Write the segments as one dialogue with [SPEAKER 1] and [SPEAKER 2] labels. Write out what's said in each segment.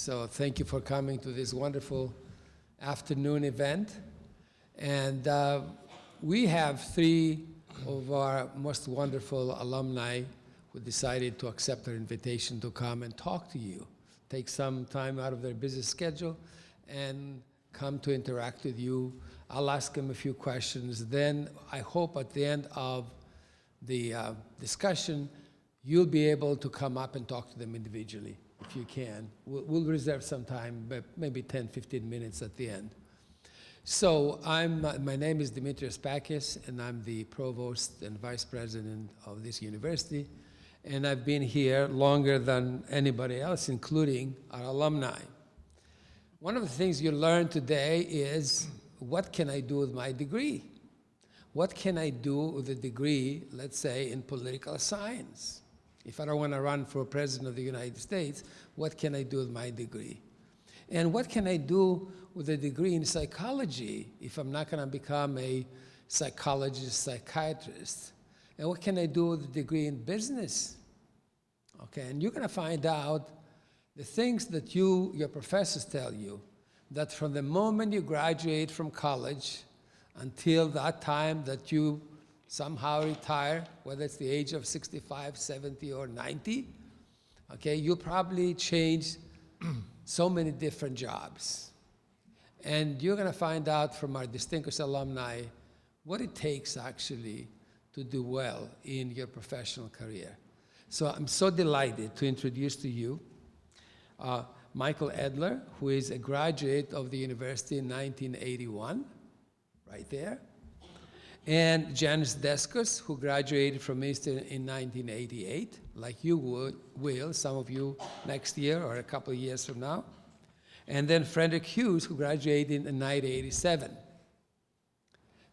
[SPEAKER 1] So thank you for coming to this wonderful afternoon event. And we have three of our most wonderful alumni who decided to accept our invitation to come and talk to you, take some time out of their busy schedule and come to interact with you. I'll ask them a few questions. Then I hope at the end of the discussion, you'll be able to come up and talk to them individually, if you can. We'll reserve some time, but maybe 10, 15 minutes at the end. So my name is Dimitrios Pakis, and I'm the provost and vice president of this university. And I've been here longer than anybody else, including our alumni. One of the things you learn today is, what can I do with my degree? What can I do with a degree, let's say, in political science? If I don't want to run for president of the United States, what can I do with my degree? And what can I do with a degree in psychology if I'm not going to become a psychologist, psychiatrist? And what can I do with a degree in business? Okay, and you're going to find out the things that your professors tell you, that from the moment you graduate from college until that time that you somehow retire, whether it's the age of 65, 70, or 90, okay, you'll probably change so many different jobs. And you're going to find out from our distinguished alumni what it takes actually to do well in your professional career. So I'm so delighted to introduce to you Michael Edler, who is a graduate of the university in 1981, right there. And Janice Deskos, who graduated from Eastern in 1988, like you will, some of you next year or a couple of years from now. And then Frederick Hughes, who graduated in 1987.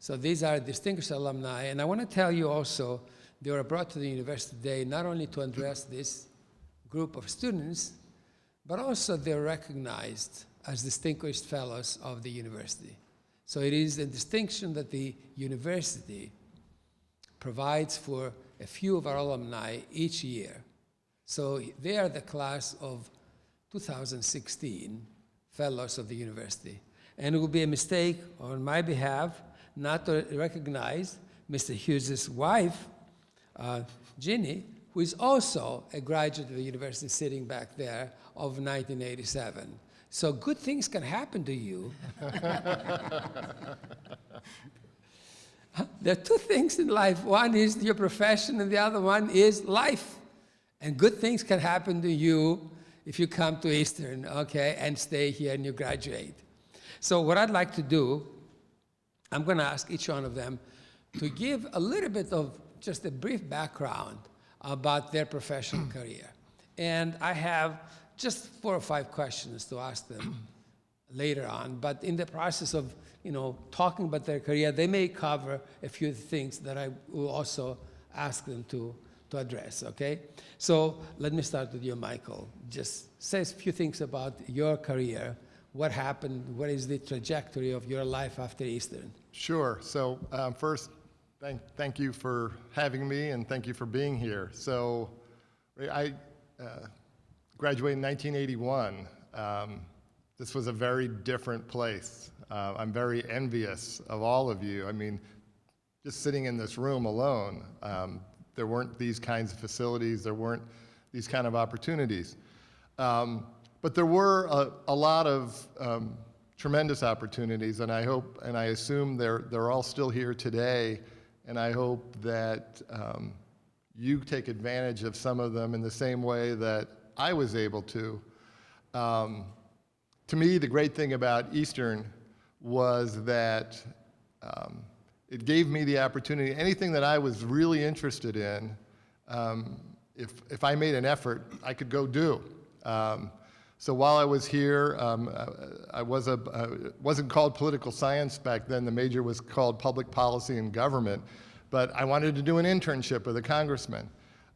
[SPEAKER 1] So these are distinguished alumni. And I want to tell you also, they were brought to the university today not only to address this group of students, but also they're recognized as distinguished fellows of the university. So it is a distinction that the university provides for a few of our alumni each year. So they are the class of 2016 fellows of the university. And it would be a mistake on my behalf not to recognize Mr. Hughes' wife, Ginny, who is also a graduate of the university sitting back there of 1987. So good things can happen to you. There are two things in life. One is your profession, and the other one is life. And good things can happen to you if you come to Eastern, okay, and stay here and you graduate. So what I'd like to do, I'm going to ask each one of them to give a little bit of just a brief background about their professional career. And I have just 4 or 5 questions to ask them later on. But in the process of talking about their career, they may cover a few things that I will also ask them to address, okay? So let me start with you, Michael. Just say a few things about your career. What happened? What is the trajectory of your life after Eastern?
[SPEAKER 2] Sure. So first, thank you for having me, and thank you for being here. So I graduated in 1981. This was a very different place. I'm very envious of all of you. I mean, just sitting in this room alone, there weren't these kinds of facilities, there weren't these kind of opportunities. But there were a lot of tremendous opportunities, and I hope, and I assume they're all still here today, and I hope that you take advantage of some of them in the same way that I was able to. To me, the great thing about Eastern was that it gave me the opportunity, anything that I was really interested in, if I made an effort, I could go do. So while I was here, it wasn't called political science back then. The major was called public policy and government. But I wanted to do an internship with a congressman.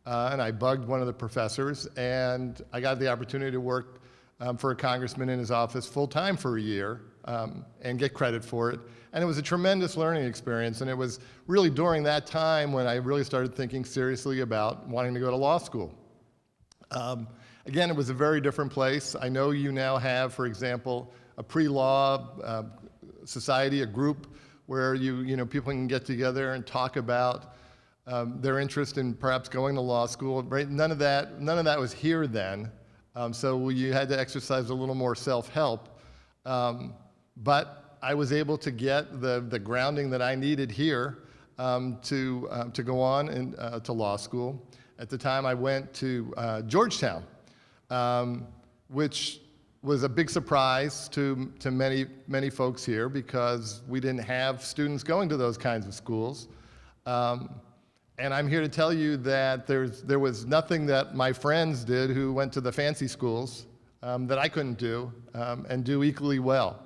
[SPEAKER 2] And I bugged one of the professors, and I got the opportunity to work for a congressman in his office full-time for a year and get credit for it. And it was a tremendous learning experience, and it was really during that time when I really started thinking seriously about wanting to go to law school. Again, it was a very different place. I know you now have, for example, a pre-law society, a group where people can get together and talk about their interest in perhaps going to law school. Right? None of that was here then. So you had to exercise a little more self-help. But I was able to get the grounding that I needed here to go on to law school. At the time, I went to Georgetown, which was a big surprise to many folks here because we didn't have students going to those kinds of schools. And I'm here to tell you that there was nothing that my friends did who went to the fancy schools that I couldn't do and do equally well.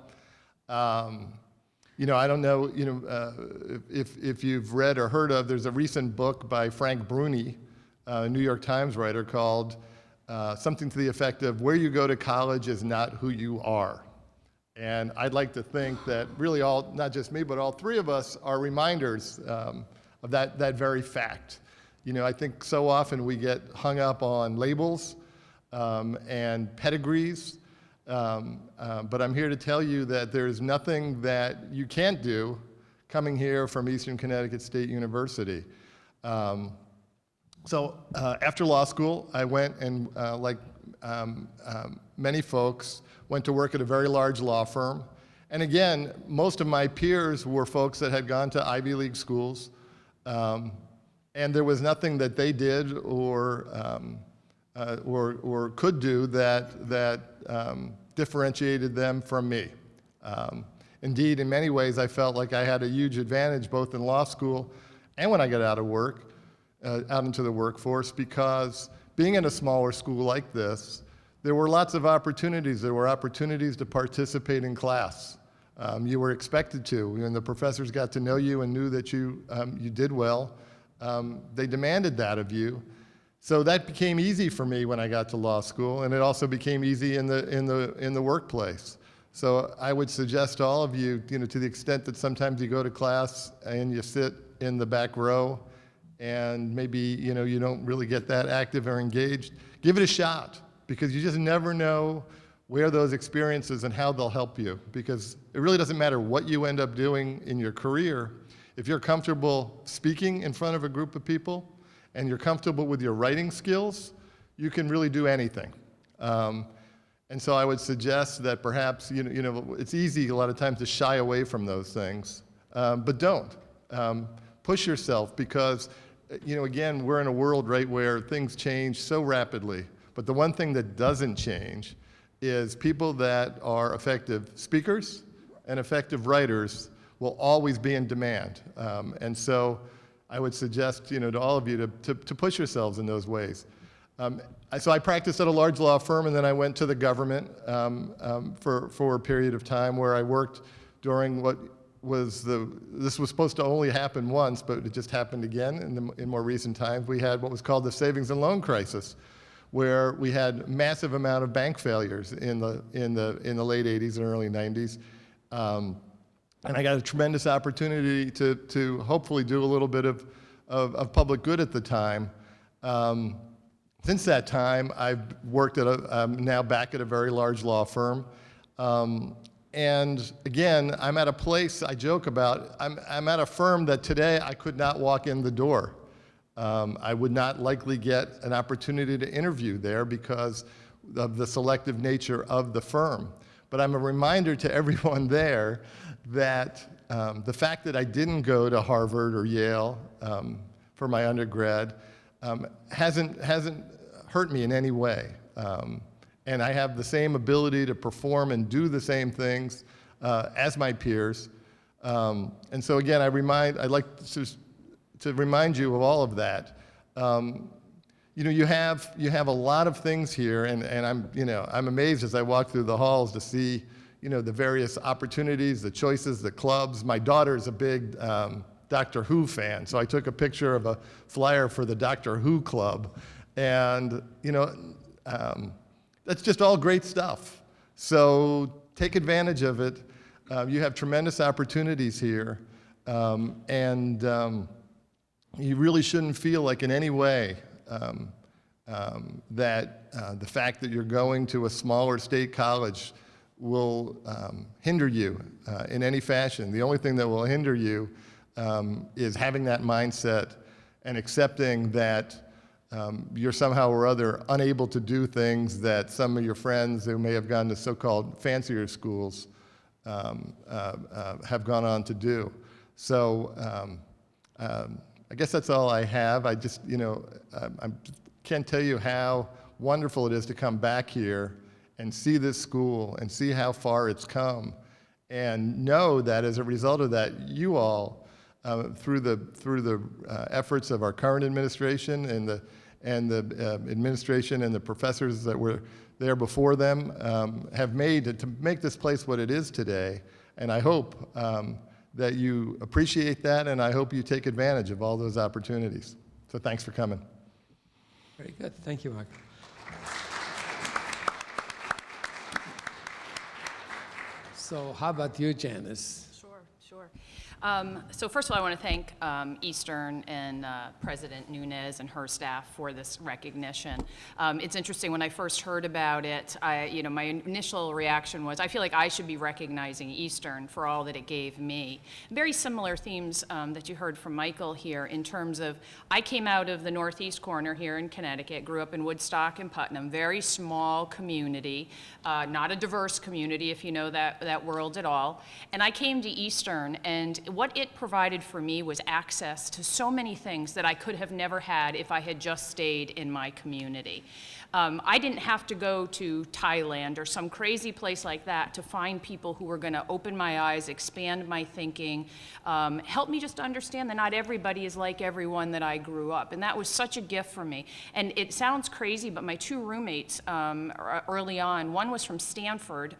[SPEAKER 2] I don't know, if you've read or heard of, there's a recent book by Frank Bruni, a New York Times writer, called something to the effect of "Where you go to college is not who you are." And I'd like to think that really not just me, but all three of us are reminders of that very fact. I think so often we get hung up on labels and pedigrees, but I'm here to tell you that there's nothing that you can't do coming here from Eastern Connecticut State University. So after law school, I went and, like many folks, went to work at a very large law firm. And again, most of my peers were folks that had gone to Ivy League schools, and there was nothing that they did or could do that differentiated them from me. Indeed, in many ways, I felt like I had a huge advantage both in law school and when I got out of work, out into the workforce, because being in a smaller school like this, there were lots of opportunities. There were opportunities to participate in class. You were expected to, and the professors got to know you and knew that you did well. They demanded that of you. So that became easy for me when I got to law school, and it also became easy in the workplace. So I would suggest to all of you, to the extent that sometimes you go to class and you sit in the back row, and maybe you don't really get that active or engaged, give it a shot, because you just never know where those experiences and how they'll help you. Because it really doesn't matter what you end up doing in your career. If you're comfortable speaking in front of a group of people and you're comfortable with your writing skills, you can really do anything. And so I would suggest that perhaps, it's easy a lot of times to shy away from those things, but don't. Push yourself, because, again, we're in a world, right, where things change so rapidly. But the one thing that doesn't change is people that are effective speakers and effective writers will always be in demand. And so I would suggest, to all of you to push yourselves in those ways. So I practiced at a large law firm, and then I went to the government for a period of time where I worked during what was this was supposed to only happen once, but it just happened again in more recent times. We had what was called the savings and loan crisis, where we had massive amount of bank failures in the late 80s and early 90s. And I got a tremendous opportunity to hopefully do a little bit of public good at the time. Since that time, I've worked I'm now back at a very large law firm. And again, I'm at a place, I joke about, I'm at a firm that today I could not walk in the door. I would not likely get an opportunity to interview there because of the selective nature of the firm. But I'm a reminder to everyone there that the fact that I didn't go to Harvard or Yale for my undergrad hasn't hurt me in any way. And I have the same ability to perform and do the same things as my peers. And so again, I'd like to remind you of all of that. You have a lot of things here, and I'm amazed as I walk through the halls to see the various opportunities, the choices, the clubs. My daughter's a big Doctor Who fan, so I took a picture of a flyer for the Doctor Who club, and that's just all great stuff. So take advantage of it. You have tremendous opportunities here, and you really shouldn't feel like in any way that the fact that you're going to a smaller state college will hinder you in any fashion. The only thing that will hinder you is having that mindset and accepting that you're somehow or other unable to do things that some of your friends who may have gone to so-called fancier schools have gone on to do. So I guess that's all I have. I just, I can't tell you how wonderful it is to come back here and see this school and see how far it's come, and know that as a result of that, you all, through the efforts of our current administration and the administration and the professors that were there before them, have made to make this place what it is today. And I hope that you appreciate that, and I hope you take advantage of all those opportunities. So thanks for coming.
[SPEAKER 1] Very good. Thank you, Mark. So how about you, Janice?
[SPEAKER 3] Sure. So first of all, I want to thank Eastern and President Nunes and her staff for this recognition. It's interesting, when I first heard about it, my initial reaction was, I feel like I should be recognizing Eastern for all that it gave me. Very similar themes that you heard from Michael here, in terms of, I came out of the northeast corner here in Connecticut, grew up in Woodstock and Putnam, very small community, not a diverse community, if you know that world at all. And I came to Eastern, and what it provided for me was access to so many things that I could have never had if I had just stayed in my community. I didn't have to go to Thailand or some crazy place like that to find people who were going to open my eyes, expand my thinking, help me just understand that not everybody is like everyone that I grew up. And that was such a gift for me. And it sounds crazy, but my two roommates early on, one was from Stamford,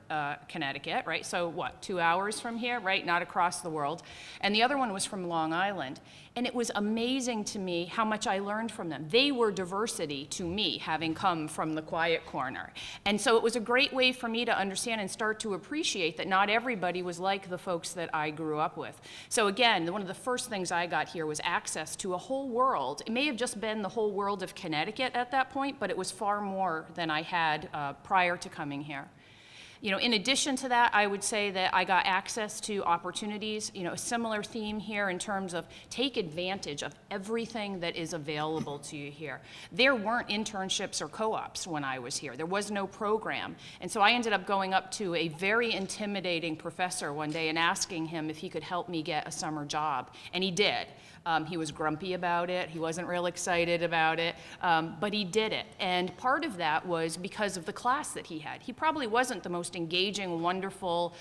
[SPEAKER 3] Connecticut, right? So what, 2 hours from here, right? Not across the world. And the other one was from Long Island. And it was amazing to me how much I learned from them. They were diversity to me, having come from the quiet corner. And so it was a great way for me to understand and start to appreciate that not everybody was like the folks that I grew up with. So again, one of the first things I got here was access to a whole world. It may have just been the whole world of Connecticut at that point, but it was far more than I had prior to coming here. In addition to that, I would say that I got access to opportunities, a similar theme here in terms of take advantage of everything that is available to you here. There weren't internships or co-ops when I was here. There was no program. And so I ended up going up to a very intimidating professor one day and asking him if he could help me get a summer job. And he did. He was grumpy about it. He wasn't real excited about it, but he did it. And part of that was because of the class that he had. He probably wasn't the most engaging, wonderful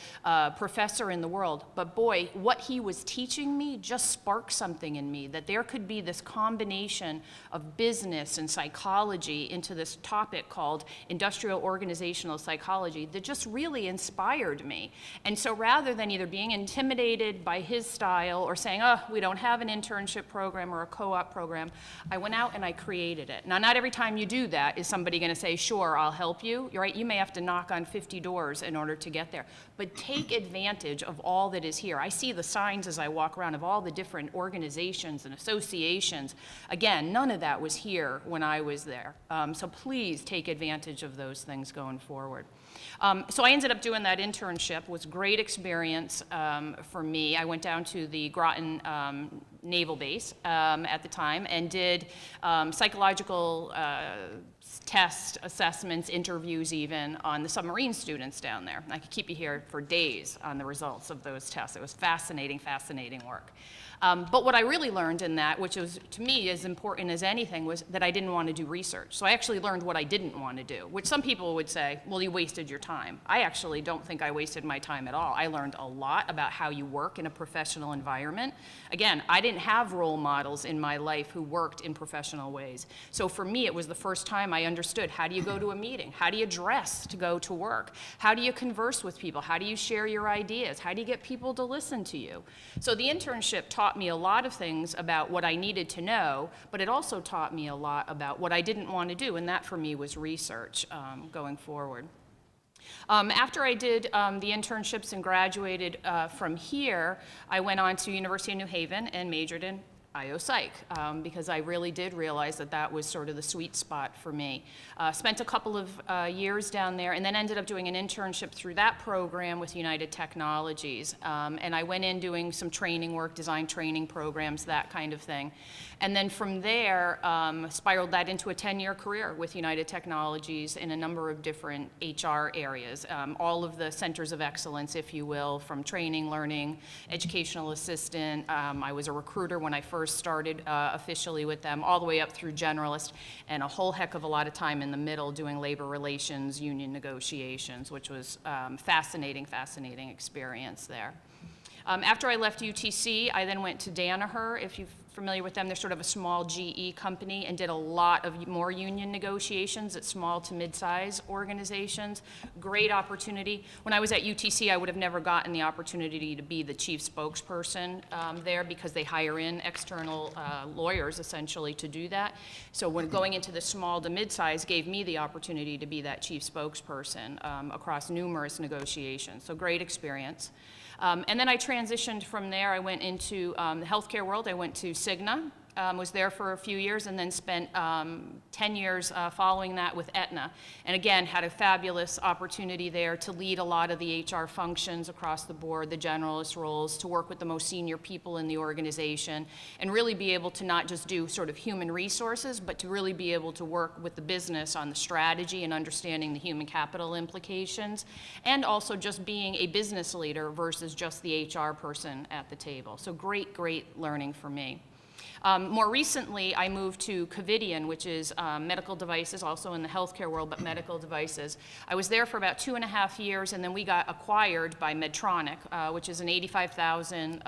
[SPEAKER 3] professor in the world, but boy, what he was teaching me just sparked something in me, that there could be this combination of business and psychology into this topic called industrial organizational psychology that just really inspired me. And so rather than either being intimidated by his style or saying, oh, we don't have an internship program or a co-op program, I went out and I created it. Now, not every time you do that is somebody going to say, sure, I'll help you. You're right, you may have to knock on 50 doors in order to get there. But take advantage of all that is here. I see the signs as I walk around of all the different organizations and associations. Again, none of that was here when I was there. So please take advantage of those things going forward. So I ended up doing that internship. It was a great experience for me. I went down to the Groton Naval Base at the time and did psychological tests, assessments, interviews even on the submarine students down there. I could keep you here for days on the results of those tests. It was fascinating, fascinating work. But what I really learned in that, which was to me as important as anything, was that I didn't want to do research. So I actually learned what I didn't want to do, which some people would say, well, you wasted your time. I actually don't think I wasted my time at all. I learned a lot about how you work in a professional environment. Again, I didn't have role models in my life who worked in professional ways. So for me, it was the first time I understood, how do you go to a meeting? How do you dress to go to work? How do you converse with people? How do you share your ideas? How do you get people to listen to you? So the internship taught me a lot of things about what I needed to know, but it also taught me a lot about what I didn't want to do, and that for me was research going forward. After I did the internships and graduated from here, I went on to University of New Haven and majored in IO Psych, because I really did realize that that was sort of the sweet spot for me. Spent a couple of years down there, and then ended up doing an internship through that program with United Technologies. And I went in doing some training work, design training programs, that kind of thing. And then from there, spiraled that into a 10-year career with United Technologies in a number of different HR areas, all of the centers of excellence, if you will, from training, learning, educational assistant. I was a recruiter when I first started officially with them, all the way up through generalist, and a whole heck of a lot of time in the middle doing labor relations, union negotiations, which was fascinating experience there. After I left UTC, I then went to Danaher. If you're familiar with them, they're sort of a small GE company, and did a lot of more union negotiations at small to mid-size organizations. Great opportunity. When I was at UTC, I would have never gotten the opportunity to be the chief spokesperson there, because they hire in external lawyers essentially to do that. So when going into the small to mid-size gave me the opportunity to be that chief spokesperson across numerous negotiations. So great experience. And then I transitioned from there. I went into the healthcare world. I went to Cigna, was there for a few years, and then spent 10 years following that with Aetna. And again, had a fabulous opportunity there to lead a lot of the HR functions across the board, the generalist roles, to work with the most senior people in the organization, and really be able to not just do sort of human resources, but to really be able to work with the business on the strategy and understanding the human capital implications, and also just being a business leader versus just the HR person at the table. So great, great learning for me. More recently, I moved to Covidien, which is medical devices, also in the healthcare world, but medical devices. I was there for about 2.5 years, and then we got acquired by Medtronic, which is an 85,000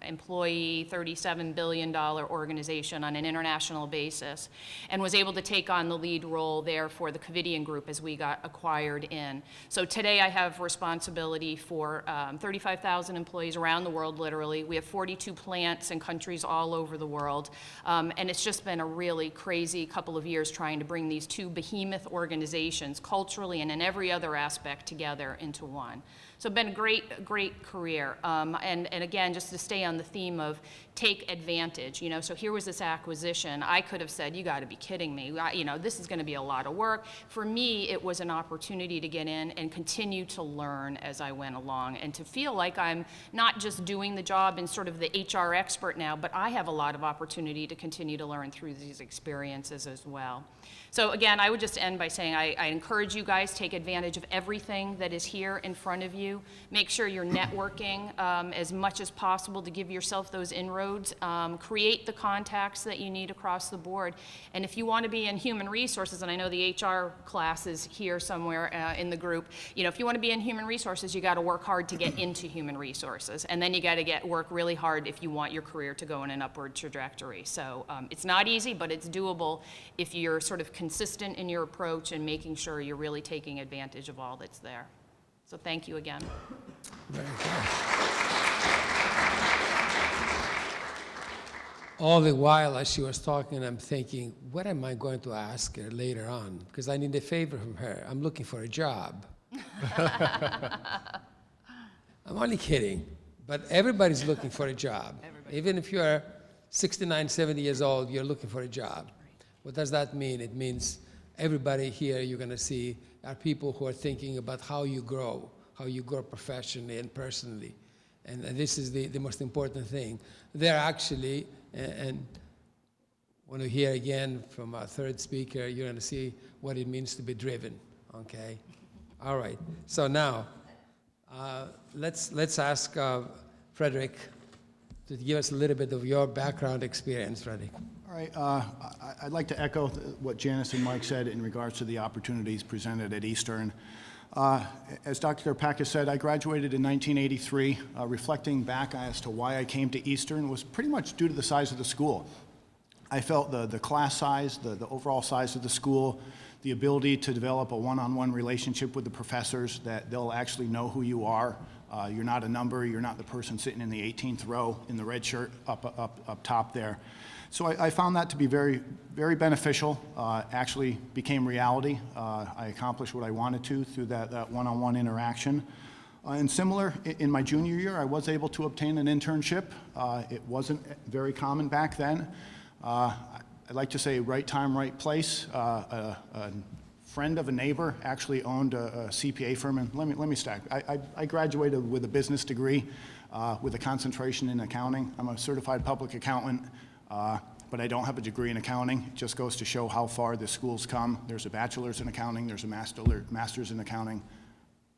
[SPEAKER 3] employee, $37 billion organization on an international basis, and was able to take on the lead role there for the Covidien group as we got acquired in. So today I have responsibility for 35,000 employees around the world, literally. We have 42 plants in countries all over the world. And it's just been a really crazy couple of years trying to bring these two behemoth organizations culturally and in every other aspect together into one. So been a great career. And again, just to stay on the theme of take advantage, you know, so here was this acquisition. I could have said, you got to be kidding me. You know, this is going to be a lot of work. For me, it was an opportunity to get in and continue to learn as I went along, and to feel like I'm not just doing the job and sort of the HR expert now, but I have a lot of opportunity to continue to learn through these experiences as well. So again, I would just end by saying I encourage you guys, take advantage of everything that is here in front of you. Make sure you're networking as much as possible to give yourself those inroads. Create the contacts that you need across the board. And if you want to be in human resources, and I know the HR class is here somewhere in the group, you know, if you want to be in human resources, you got to work hard to get into human resources. And then you got to work really hard if you want your career to go in an upward trajectory. So it's not easy, but it's doable if you're sort of consistent in your approach and making sure you're really taking advantage of all that's there. So thank you again.
[SPEAKER 1] Very good. All the while as she was talking, I'm thinking, what am I going to ask her later on? Because I need a favor from her. I'm looking for a job. I'm only kidding, but everybody's looking for a job. Even if you're 69, 70 years old, you're looking for a job. What does that mean? It means everybody here you're going to see are people who are thinking about how you grow professionally and personally. And this is the most important thing. They're actually, and when you hear again from our third speaker, you're going to see what it means to be driven, okay? All right, so now, let's ask Frederick to give us a little bit of your background experience, Frederick.
[SPEAKER 4] All right, I'd like to echo what Janice and Mike said in regards to the opportunities presented at Eastern. As Dr. Karpakis said, I graduated in 1983. Reflecting back as to why I came to Eastern was pretty much due to the size of the school. I felt the class size, the overall size of the school, the ability to develop a one-on-one relationship with the professors, that they'll actually know who you are. You're not a number, you're not the person sitting in the 18th row in the red shirt up top there. So I found that to be very, very beneficial, actually became reality. I accomplished what I wanted to through that one-on-one interaction. And similar, in my junior year, I was able to obtain an internship. It wasn't very common back then. I'd like to say right time, right place. A friend of a neighbor actually owned a CPA firm, and let me stack. I graduated with a business degree with a concentration in accounting. I'm a certified public accountant, but I don't have a degree in accounting. It just goes to show how far the school's come. There's a bachelor's in accounting, there's a master's in accounting.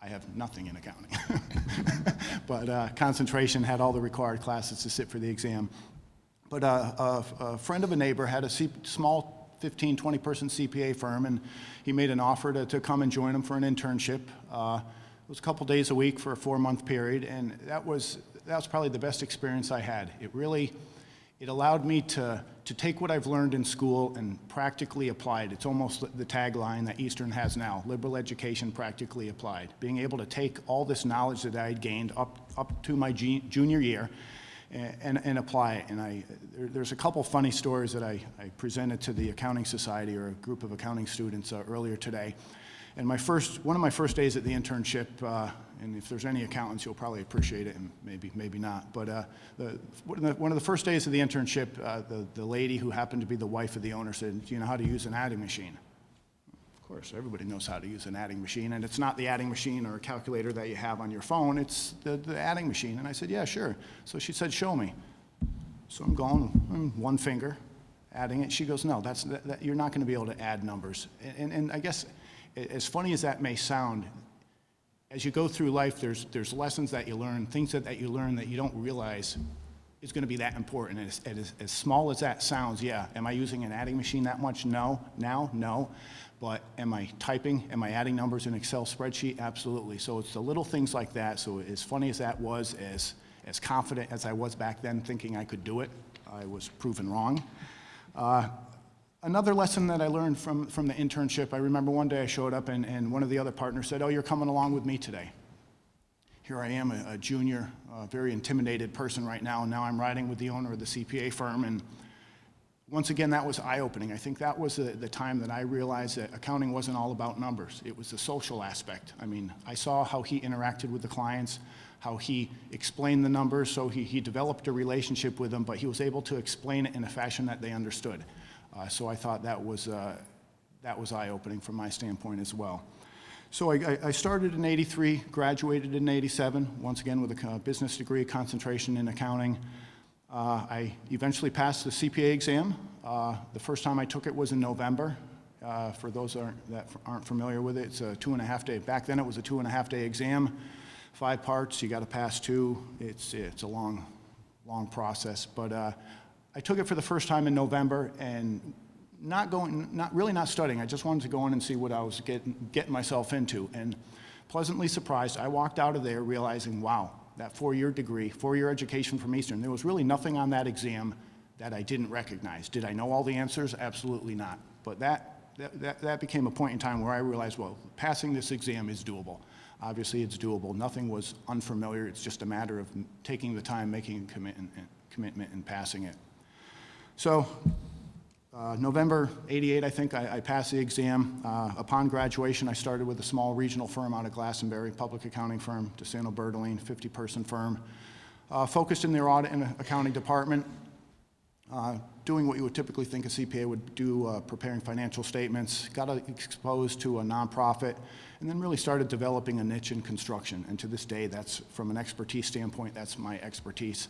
[SPEAKER 4] I have nothing in accounting. But concentration had all the required classes to sit for the exam. But a friend of a neighbor had a small 15, 20-person CPA firm, and he made an offer to come and join him for an internship. It was a couple days a week for a 4-month period, and that was probably the best experience I had. It allowed me to take what I've learned in school and practically apply it. It's almost the tagline that Eastern has now, liberal education practically applied. Being able to take all this knowledge that I had gained up to my junior year and apply it. And there's a couple funny stories that I presented to the Accounting Society, or a group of accounting students, earlier today. And one of my first days at the internship, and if there's any accountants, you'll probably appreciate it, and maybe not. But one of the first days of the internship, the lady who happened to be the wife of the owner said, "Do you know how to use an adding machine?" Of course, everybody knows how to use an adding machine, and it's not the adding machine or a calculator that you have on your phone, it's the adding machine. And I said, "Yeah, sure." So she said, "Show me." So I'm going, one finger, adding it. She goes, "No, you're not going to be able to add numbers." And I guess, as funny as that may sound, as you go through life, there's lessons that you learn, things that you learn that you don't realize is going to be that important. And as small as that sounds, yeah. Am I using an adding machine that much? No. Now? No. But am I typing? Am I adding numbers in an Excel spreadsheet? Absolutely. So it's the little things like that. So as funny as that was, as confident as I was back then thinking I could do it, I was proven wrong. Another lesson that I learned from the internship, I remember one day I showed up and one of the other partners said, "Oh, you're coming along with me today." Here I am, a junior, very intimidated person right now, and now I'm riding with the owner of the CPA firm. And once again, that was eye-opening. I think that was the time that I realized that accounting wasn't all about numbers. It was the social aspect. I mean, I saw how he interacted with the clients, how he explained the numbers, so he developed a relationship with them, but he was able to explain it in a fashion that they understood. So I thought that was eye-opening from my standpoint as well. So I started in '83, graduated in '87, once again with a business degree, concentration in accounting. I eventually passed the CPA exam. The first time I took it was in November. For those that aren't familiar with it, it's a 2.5-day. Back then it was a 2.5-day exam, 5 parts. You got to pass 2. It's a long process. But I took it for the first time in November, and not studying. I just wanted to go in and see what I was getting myself into. And pleasantly surprised, I walked out of there realizing, wow, that 4-year degree, 4-year education from Eastern, there was really nothing on that exam that I didn't recognize. Did I know all the answers? Absolutely not. But that became a point in time where I realized, well, passing this exam is doable. Obviously, it's doable. Nothing was unfamiliar. It's just a matter of taking the time, making a commitment, and passing it. So, November '88, I think, I passed the exam. Upon graduation, I started with a small regional firm out of Glastonbury, public accounting firm, DeSano Bertolini, 50-person firm, focused in their audit and accounting department, doing what you would typically think a CPA would do, preparing financial statements, got exposed to a nonprofit, and then really started developing a niche in construction. And to this day, that's, from an expertise standpoint, that's my expertise.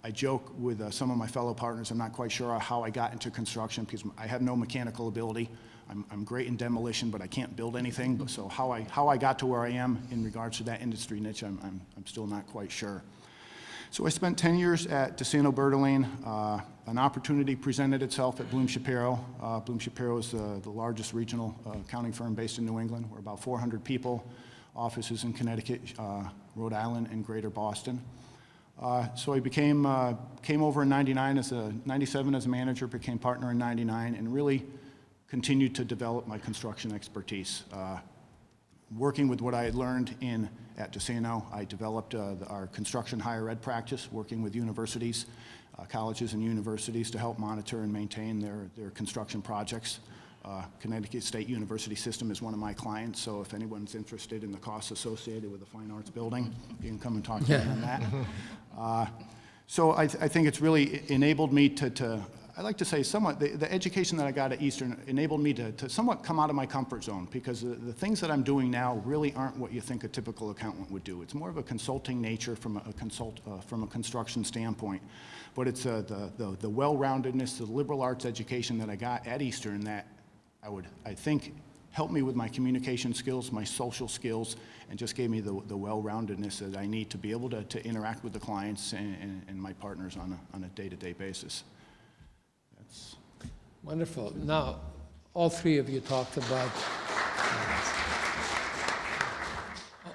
[SPEAKER 4] I joke with some of my fellow partners, I'm not quite sure how I got into construction because I have no mechanical ability. I'm great in demolition, but I can't build anything. So how I got to where I am in regards to that industry niche, I'm still not quite sure. So I spent 10 years at DeSano Bertolini. An opportunity presented itself at Bloom Shapiro. Bloom Shapiro is the largest regional accounting firm based in New England. We're about 400 people, offices in Connecticut, Rhode Island, and Greater Boston. So I came over in '97 as a manager, became partner in '99, and really continued to develop my construction expertise. Working with what I had learned at DeSano, I developed our construction higher ed practice, working with universities, colleges and universities to help monitor and maintain their construction projects. Connecticut State University System is one of my clients, so if anyone's interested in the costs associated with the Fine Arts Building, you can come and talk to me on that. So I think it's really enabled me to I like to say somewhat, the education that I got at Eastern enabled me to somewhat come out of my comfort zone, because the things that I'm doing now really aren't what you think a typical accountant would do. It's more of a consulting nature from a construction standpoint. But it's the well-roundedness, the liberal arts education that I got at Eastern that I think helped me with my communication skills, my social skills, and just gave me the well-roundedness that I need to be able to interact with the clients and my partners on a day-to-day basis.
[SPEAKER 1] Wonderful. Now, all three of you talked about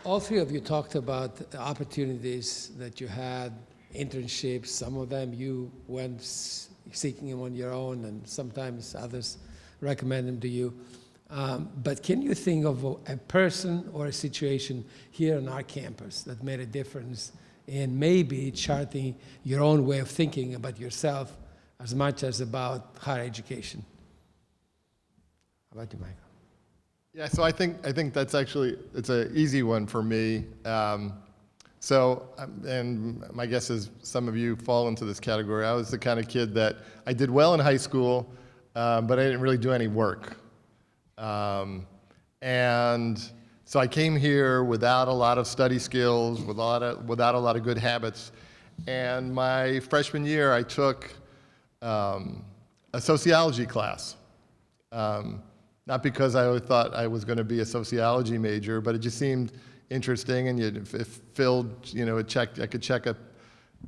[SPEAKER 1] the opportunities that you had, internships. Some of them you went seeking them on your own, and sometimes others recommend them to you. But can you think of a person or a situation here on our campus that made a difference in maybe charting your own way of thinking about yourself as much as about higher education? How about you, Michael?
[SPEAKER 2] Yeah, so I think that's actually, it's an easy one for me. And my guess is some of you fall into this category. I was the kind of kid that I did well in high school, but I didn't really do any work. And so I came here without a lot of study skills, without a lot of good habits. And my freshman year, I took a sociology class. Not because I thought I was going to be a sociology major, but it just seemed interesting, and it filled, I could check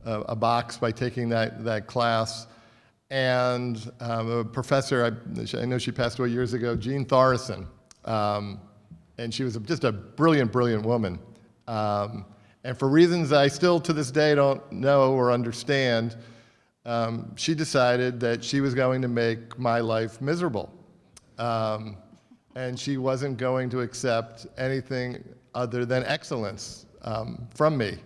[SPEAKER 2] a box by taking that class. And a professor, I know she passed away years ago, Jean Thoresen, and she was just a brilliant, brilliant woman. And for reasons I still to this day don't know or understand, she decided that she was going to make my life miserable. And she wasn't going to accept anything other than excellence from me.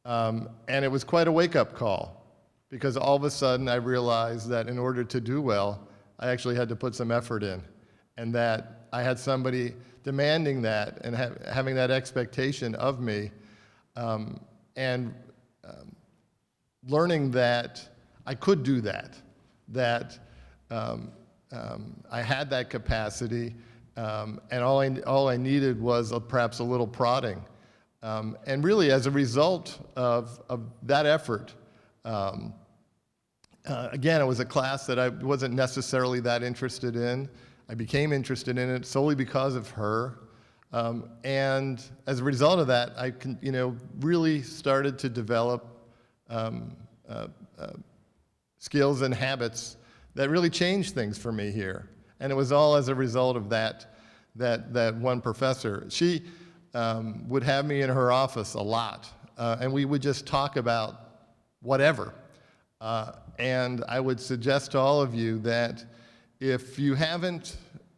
[SPEAKER 2] And it was quite a wake-up call, because all of a sudden I realized that in order to do well, I actually had to put some effort in, and that I had somebody demanding that and having that expectation of me, and learning that I could do that I had that capacity, and all I needed was perhaps a little prodding. And really, as a result of that effort, again, it was a class that I wasn't necessarily that interested in. I became interested in it solely because of her. And as a result of that, I really started to develop skills and habits that really changed things for me here. And it was all as a result of that one professor. She would have me in her office a lot, and we would just talk about whatever. And I would suggest to all of you that if you haven't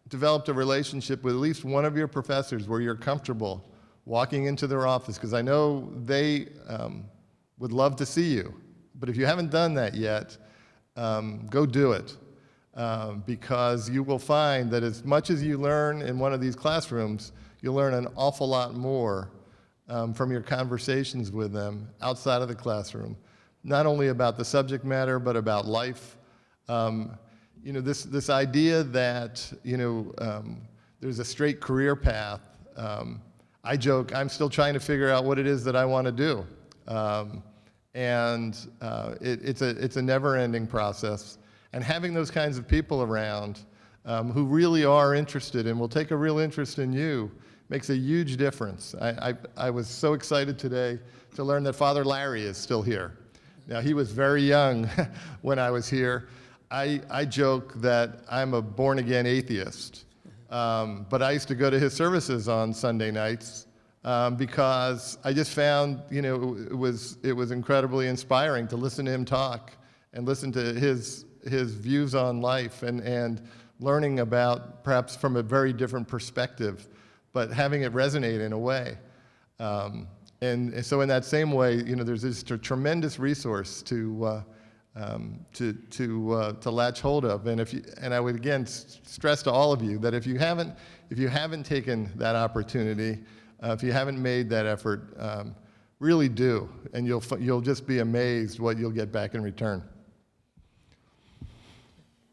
[SPEAKER 2] developed a relationship with at least one of your professors where you're comfortable walking into their office, because I know they would love to see you, but if you haven't done that yet, go do it, because you will find that as much as you learn in one of these classrooms, you'll learn an awful lot more from your conversations with them outside of the classroom, not only about the subject matter, but about life. This idea that there's a straight career path. I joke, I'm still trying to figure out what it is that I want to do. It's a never-ending process. And having those kinds of people around who really are interested and will take a real interest in you makes a huge difference. I was so excited today to learn that Father Larry is still here. Now, he was very young when I was here. I joke that I'm a born-again atheist, but I used to go to his services on Sunday nights because I just found, it was incredibly inspiring to listen to him talk and listen to his views on life and learning about perhaps from a very different perspective, but having it resonate in a way. And so in that same way, there's this tremendous resource to to latch hold of. And I would again stress to all of you that if you haven't taken that opportunity, if you haven't made that effort, really do, and you'll just be amazed what you'll get back in return.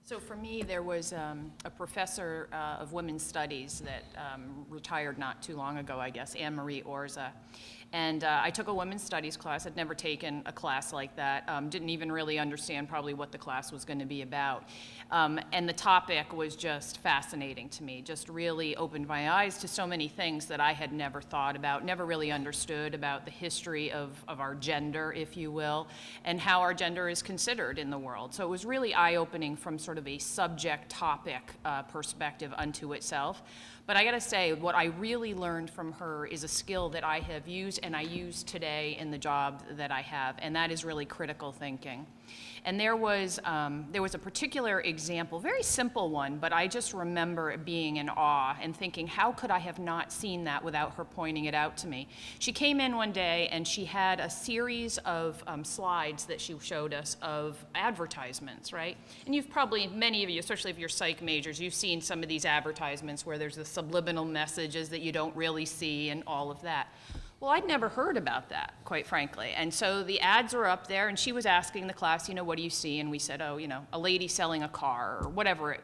[SPEAKER 3] So for me, there was a professor of women's studies that retired not too long ago, I guess, Anne Marie Orza. And I took a women's studies class. I'd never taken a class like that. Didn't even really understand probably what the class was going to be about. And the topic was just fascinating to me, just really opened my eyes to so many things that I had never thought about, never really understood about the history of our gender, if you will, and how our gender is considered in the world. So it was really eye-opening from sort of a subject-topic perspective unto itself. But I gotta say, what I really learned from her is a skill that I have used and I use today in the job that I have, and that is really critical thinking. And there was a particular example, very simple one, but I just remember being in awe and thinking, how could I have not seen that without her pointing it out to me? She came in one day and she had a series of slides that she showed us of advertisements, right? And you've probably, many of you, especially if you're psych majors, you've seen some of these advertisements where there's the subliminal messages that you don't really see and all of that. Well, I'd never heard about that, quite frankly. And so the ads were up there, and she was asking the class, what do you see? And we said, oh, a lady selling a car, or whatever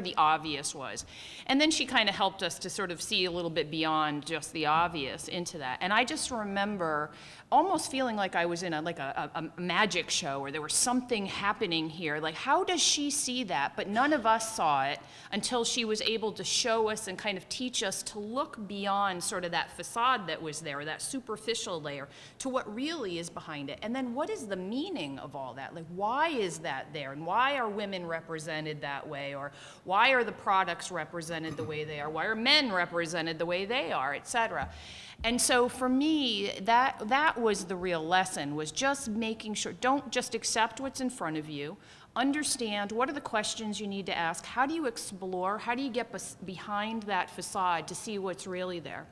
[SPEAKER 3] the obvious was. And then she kind of helped us to sort of see a little bit beyond just the obvious into that. And I just remember almost feeling like I was in a magic show, or there was something happening here. Like, how does she see that? But none of us saw it until she was able to show us and kind of teach us to look beyond sort of that facade that was there, that superficial layer, to what really is behind it. And then what is the meaning of all that? Like, why is that there? And why are women represented that way? Or why are the products represented the way they are? Why are men represented the way they are, et cetera? And so for me, that was the real lesson, was just making sure, don't just accept what's in front of you. Understand what are the questions you need to ask. How do you explore? How do you get behind that facade to see what's really there?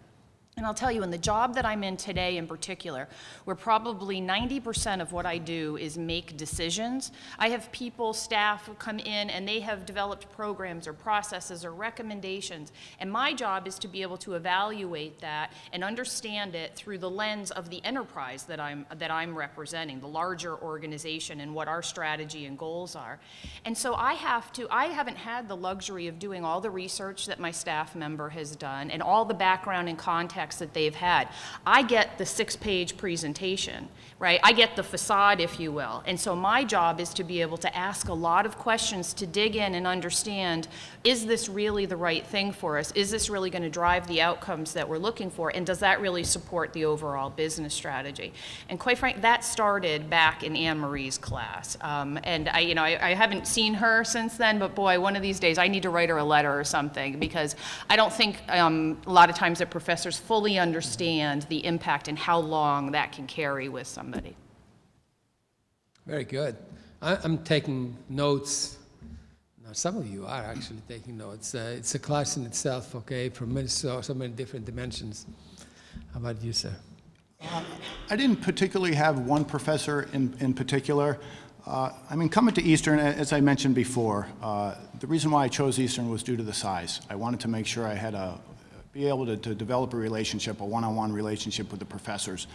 [SPEAKER 3] And I'll tell you, in the job that I'm in today in particular, where probably 90% of what I do is make decisions, I have people, staff who come in and they have developed programs or processes or recommendations. And my job is to be able to evaluate that and understand it through the lens of the enterprise that I'm representing, the larger organization, and what our strategy and goals are. And so I haven't had the luxury of doing all the research that my staff member has done and all the background and context that they've had. I get the 6-page presentation, right? I get the facade, if you will. And so my job is to be able to ask a lot of questions to dig in and understand, is this really the right thing for us? Is this really going to drive the outcomes that we're looking for? And does that really support the overall business strategy? And quite frankly, that started back in Anne Marie's class. And I haven't seen her since then, but boy, one of these days I need to write her a letter or something, because I don't think a lot of times that professors fully understand the impact and how long that can carry with somebody.
[SPEAKER 1] Very good. I'm taking notes. Now, some of you are actually taking notes. It's a class in itself, okay, from so many different dimensions. How about you, sir?
[SPEAKER 4] I didn't particularly have one professor in particular. Coming to Eastern, as I mentioned before, the reason why I chose Eastern was due to the size. I wanted to make sure I had be able to develop a relationship, a one-on-one relationship with the professors.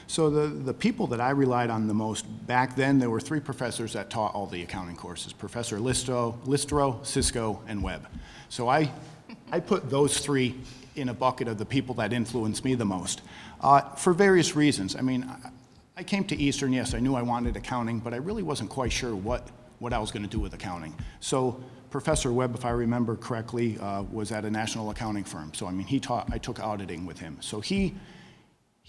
[SPEAKER 4] So the people that I relied on the most back then, there were 3 professors that taught all the accounting courses: Professor Listro, Cisco, and Webb. So I put those 3 in a bucket of the people that influenced me the most, for various reasons. I came to Eastern, yes, I knew I wanted accounting, but I really wasn't quite sure what I was going to do with accounting. So Professor Webb, if I remember correctly, was at a national accounting firm. So I took auditing with him. So he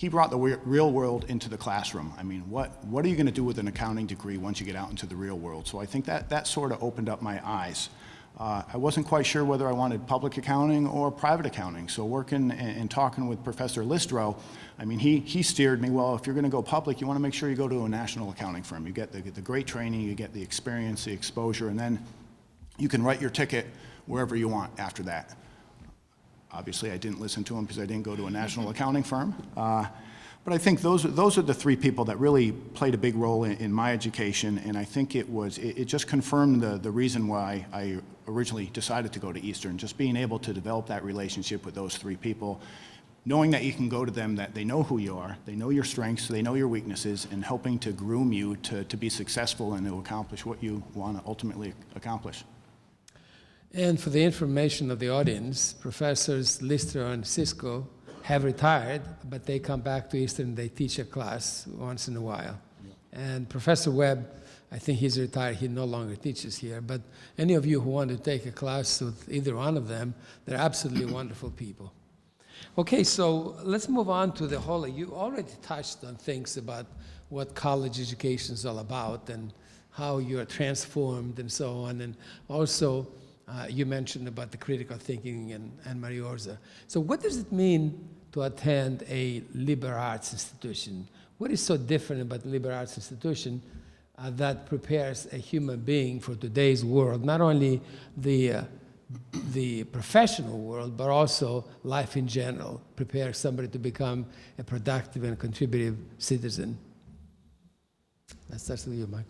[SPEAKER 4] brought the real world into the classroom. What are you going to do with an accounting degree once you get out into the real world? So I think that sort of opened up my eyes. I wasn't quite sure whether I wanted public accounting or private accounting. So working and talking with Professor Listro, he steered me, well, if you're going to go public, you want to make sure you go to a national accounting firm. You get the great training, you get the experience, the exposure, and then you can write your ticket wherever you want after that. Obviously, I didn't listen to him because I didn't go to a national accounting firm. But I think those are the three people that really played a big role in my education, and I think it just confirmed the reason why I originally decided to go to Eastern, just being able to develop that relationship with those three people, knowing that you can go to them, that they know who you are, they know your strengths, they know your weaknesses, and helping to groom you to be successful and to accomplish what you want to ultimately accomplish.
[SPEAKER 1] And for the information of the audience, Professors Lister and Cisco have retired, but they come back to Eastern, they teach a class once in a while. And Professor Webb, I think he's retired, he no longer teaches here, but any of you who want to take a class with either one of them, they're absolutely wonderful people. Okay, so let's move on to the whole, you already touched on things about what college education is all about and how you're transformed and so on, and also you mentioned about the critical thinking and Maria Orza. So what does it mean to attend a liberal arts institution? What is so different about the liberal arts institution that prepares a human being for today's world, not only the professional world, but also life in general, prepare somebody to become a productive and contributive citizen? Let's start with you, Michael.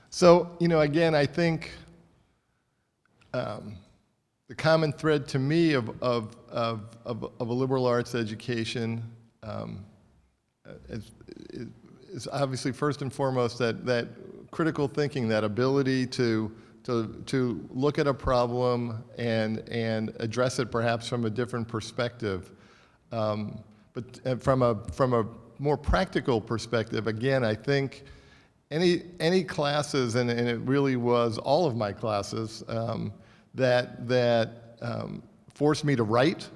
[SPEAKER 2] So, again, I think the common thread to me of a liberal arts education is obviously first and foremost that critical thinking, that ability to look at a problem and address it perhaps from a different perspective. But from a more practical perspective, again, I think any classes, and it really was all of my classes, that forced me to write,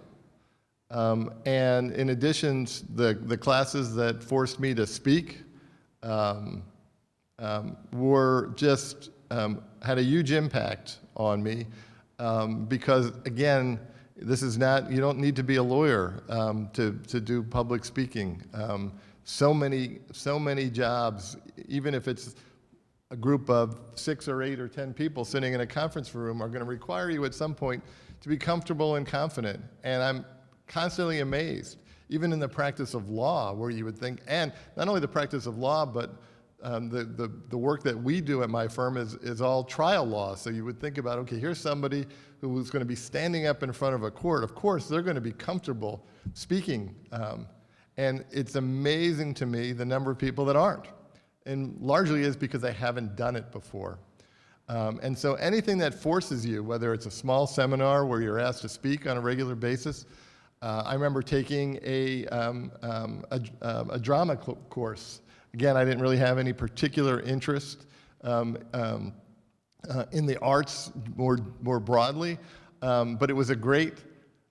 [SPEAKER 2] and in addition, the classes that forced me to speak were just had a huge impact on me, because again, this is not, you don't need to be a lawyer to do public speaking. So many jobs, even if it's a group of 6 or 8 or 10 people sitting in a conference room, are going to require you at some point to be comfortable and confident. And I'm constantly amazed, even in the practice of law, where you would think, and not only the practice of law, but the work that we do at my firm is all trial law. So you would think about, okay, here's somebody who's going to be standing up in front of a court. Of course, they're going to be comfortable speaking. And it's amazing to me the number of people that aren't. And largely is because they haven't done it before. And so anything that forces you, whether it's a small seminar where you're asked to speak on a regular basis, I remember taking a drama course. Again, I didn't really have any particular interest in the arts more broadly, but it was a great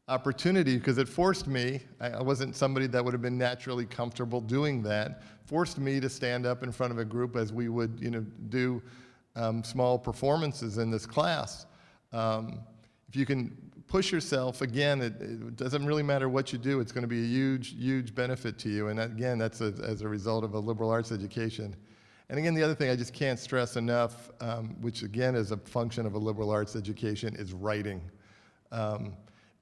[SPEAKER 2] opportunity because it forced me, I wasn't somebody that would have been naturally comfortable doing that, forced me to stand up in front of a group as we would do small performances in this class. If you can push yourself, again, it doesn't really matter what you do, it's going to be a huge, huge benefit to you. And again, that's as a result of a liberal arts education. And again, the other thing I just can't stress enough, which again is a function of a liberal arts education, is writing.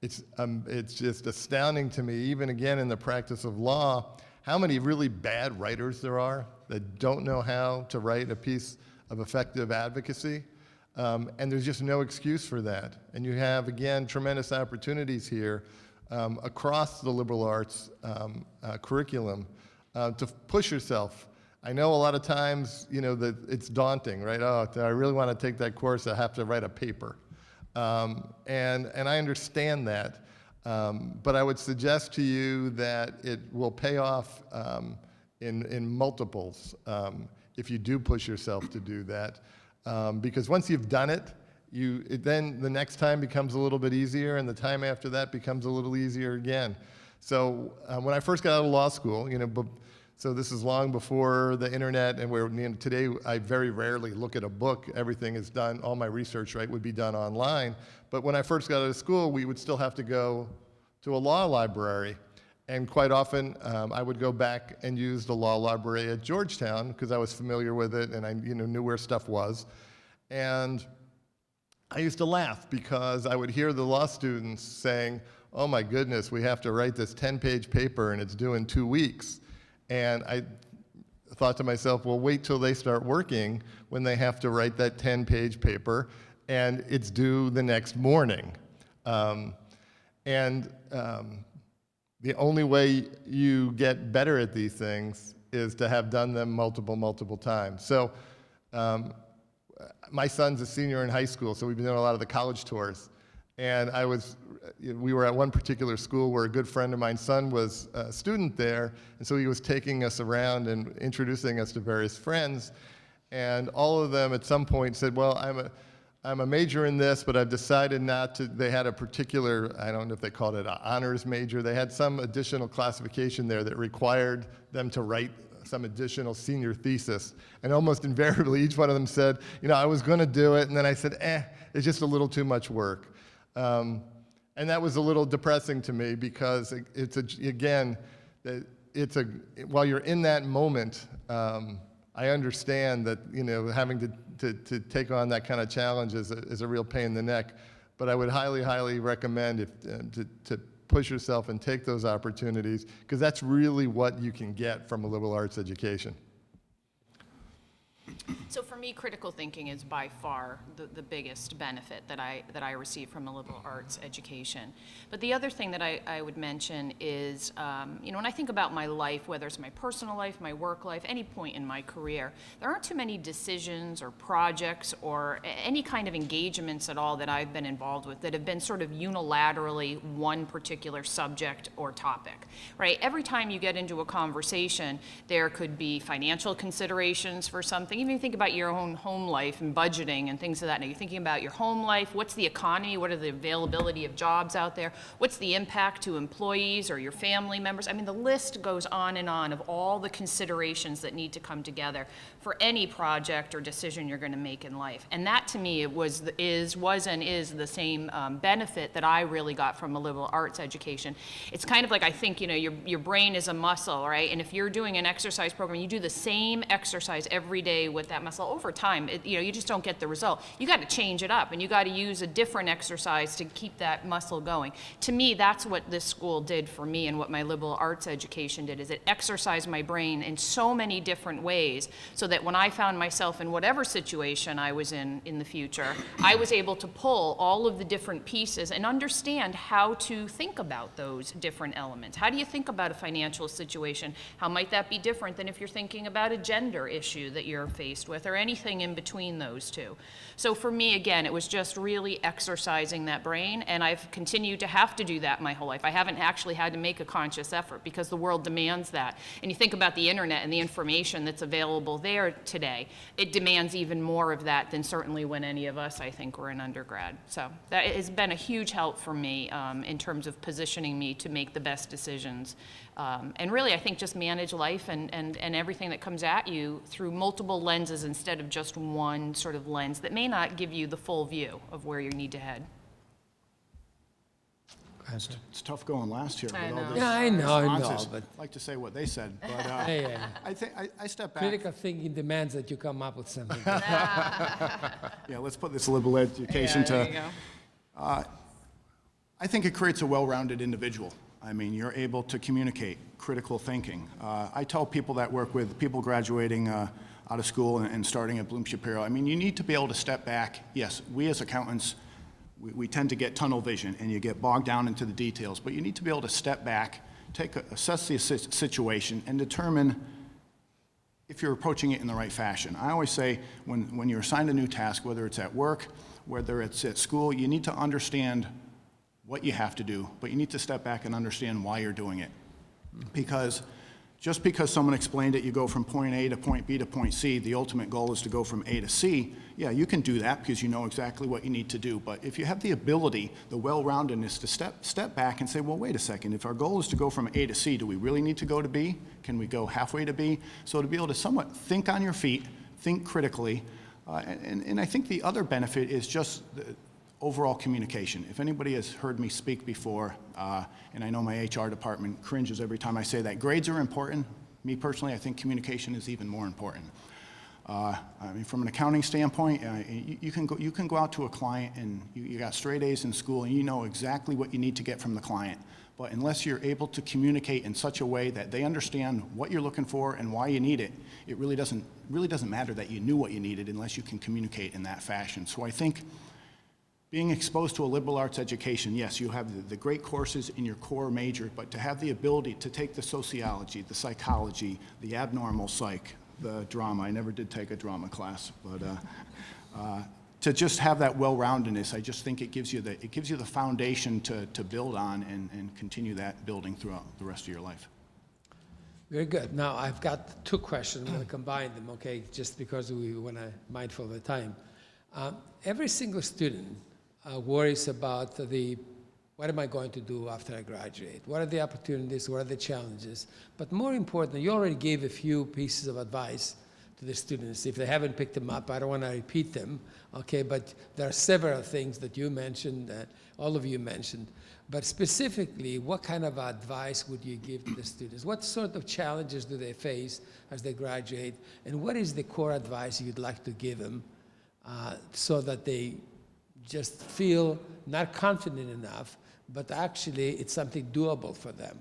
[SPEAKER 2] It's just astounding to me, even again in the practice of law, how many really bad writers there are that don't know how to write a piece of effective advocacy. And there's just no excuse for that. And you have, again, tremendous opportunities here across the liberal arts curriculum to push yourself. I know a lot of times, that it's daunting, right? Oh, I really want to take that course, I have to write a paper. And I understand that, but I would suggest to you that it will pay off in multiples if you do push yourself to do that. Because once you've done it, then the next time becomes a little bit easier, and the time after that becomes a little easier again. So when I first got out of law school, so this is long before the internet, and where today I very rarely look at a book. Everything is done, all my research, right, would be done online. But when I first got out of school, we would still have to go to a law library. And quite often, I would go back and use the law library at Georgetown because I was familiar with it and I knew where stuff was. And I used to laugh because I would hear the law students saying, oh my goodness, we have to write this 10-page paper and it's due in 2 weeks. And I thought to myself, well, wait till they start working when they have to write that 10-page paper and it's due the next morning. The only way you get better at these things is to have done them multiple times. So my son's a senior in high school, so we've been doing a lot of the college tours. And we were at one particular school where a good friend of mine's son was a student there, and so he was taking us around and introducing us to various friends. And all of them at some point said, well, I'm a major in this, but I've decided not to. They had a particular, I don't know if they called it an honors major. They had some additional classification there that required them to write some additional senior thesis. And almost invariably, each one of them said, I was going to do it, and then I said, it's just a little too much work. And that was a little depressing to me because while you're in that moment, I understand that, having to take on that kind of challenge is a real pain in the neck. But I would highly recommend to push yourself and take those opportunities, because that's really what you can get from a liberal arts education.
[SPEAKER 3] So for me, critical thinking is by far the biggest benefit that I receive from a liberal arts education. But the other thing that I would mention is, when I think about my life, whether it's my personal life, my work life, any point in my career, there aren't too many decisions or projects or any kind of engagements at all that I've been involved with that have been sort of unilaterally one particular subject or topic, right? Every time you get into a conversation, there could be financial considerations for something. Even if you think about your own home life and budgeting and things of that. Now, you're thinking about your home life. What's the economy? What are the availability of jobs out there? What's the impact to employees or your family members? I mean, the list goes on and on of all the considerations that need to come together for any project or decision you're going to make in life. And that, to me, was and is the same benefit that I really got from a liberal arts education. It's kind of like, I think, your brain is a muscle, right? And if you're doing an exercise program, you do the same exercise every day with that muscle. Over time, you just don't get the result. You got to change it up, and you got to use a different exercise to keep that muscle going. To me, that's what this school did for me, and what my liberal arts education did, is it exercised my brain in so many different ways, so that when I found myself in whatever situation I was in the future, I was able to pull all of the different pieces and understand how to think about those different elements. How do you think about a financial situation? How might that be different than if you're thinking about a gender issue that you're faced with, or anything in between those two? So for me, again, it was just really exercising that brain, and I've continued to have to do that my whole life. I haven't actually had to make a conscious effort, because the world demands that. And you think about the internet and the information that's available there today, it demands even more of that than certainly when any of us, I think, were in undergrad. So that has been a huge help for me in terms of positioning me to make the best decisions. And really, I think just manage life and everything that comes at you through multiple lenses instead of just one sort of lens that may not give you the full view of where you need to head.
[SPEAKER 4] It's tough going last here.
[SPEAKER 3] I
[SPEAKER 4] with all
[SPEAKER 3] know.
[SPEAKER 4] these
[SPEAKER 1] Yeah, I know,
[SPEAKER 4] responses.
[SPEAKER 1] but
[SPEAKER 4] I'd like to say what they said, but
[SPEAKER 1] yeah.
[SPEAKER 4] I think I step back.
[SPEAKER 1] Critical thinking demands that you come up with something.
[SPEAKER 4] Yeah, let's put this liberal education
[SPEAKER 3] There
[SPEAKER 4] to.
[SPEAKER 3] you go.
[SPEAKER 4] I think it creates a well-rounded individual. I mean, you're able to communicate, critical thinking. I tell people that work with people graduating out of school and starting at Bloom Shapiro, I mean, you need to be able to step back. Yes, we as accountants, we tend to get tunnel vision and you get bogged down into the details, but you need to be able to step back, assess the situation, and determine if you're approaching it in the right fashion. I always say when you're assigned a new task, whether it's at work, whether it's at school, you need to understand what you have to do, but you need to step back and understand why you're doing it. Because just because someone explained it, you go from point A to point B to point C, the ultimate goal is to go from A to C. Yeah, you can do that because you know exactly what you need to do. But if you have the ability, the well-roundedness to step back and say, well, wait a second, if our goal is to go from A to C, do we really need to go to B? Can we go halfway to B? So to be able to somewhat think on your feet, think critically, and I think the other benefit is just the overall communication. If anybody has heard me speak before, and I know my HR department cringes every time I say that, grades are important. Me personally, I think communication is even more important. I mean, from an accounting standpoint, you can go out to a client and you got straight A's in school and you know exactly what you need to get from the client. But unless you're able to communicate in such a way that they understand what you're looking for and why you need it, it really doesn't matter that you knew what you needed unless you can communicate in that fashion. So I think being exposed to a liberal arts education, yes, you have the great courses in your core major, but to have the ability to take the sociology, the psychology, the abnormal psych, the drama, I never did take a drama class, but to just have that well-roundedness, I just think it gives you the foundation to build on and continue that building throughout the rest of your life.
[SPEAKER 1] Very good. Now, I've got two questions. I'm going to combine them, okay, just because we want to mindful of the time. Every single student worries about what am I going to do after I graduate? What are the opportunities? What are the challenges? But more importantly, you already gave a few pieces of advice to the students. If they haven't picked them up, I don't want to repeat them, okay? But there are several things that you mentioned, that all of you mentioned. But specifically, what kind of advice would you give to the students? What sort of challenges do they face as they graduate? And what is the core advice you'd like to give them so that they just feel not confident enough, but actually it's something doable for them?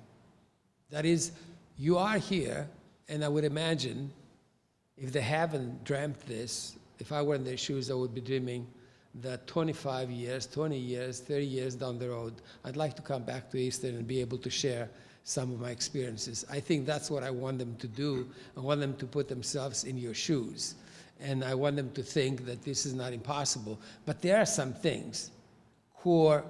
[SPEAKER 1] That is, you are here, and I would imagine if they haven't dreamt this, if I were in their shoes, I would be dreaming that 25 years, 20 years, 30 years down the road, I'd like to come back to Eastern and be able to share some of my experiences. I think that's what I want them to do. I want them to put themselves in your shoes. And I want them to think that this is not impossible. But there are some things, core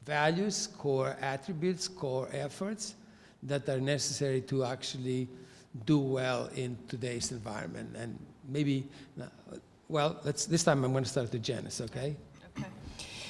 [SPEAKER 1] values, core attributes, core efforts that are necessary to actually do well in today's environment. And maybe, well, this time I'm going to start with Janice, okay?
[SPEAKER 3] Okay.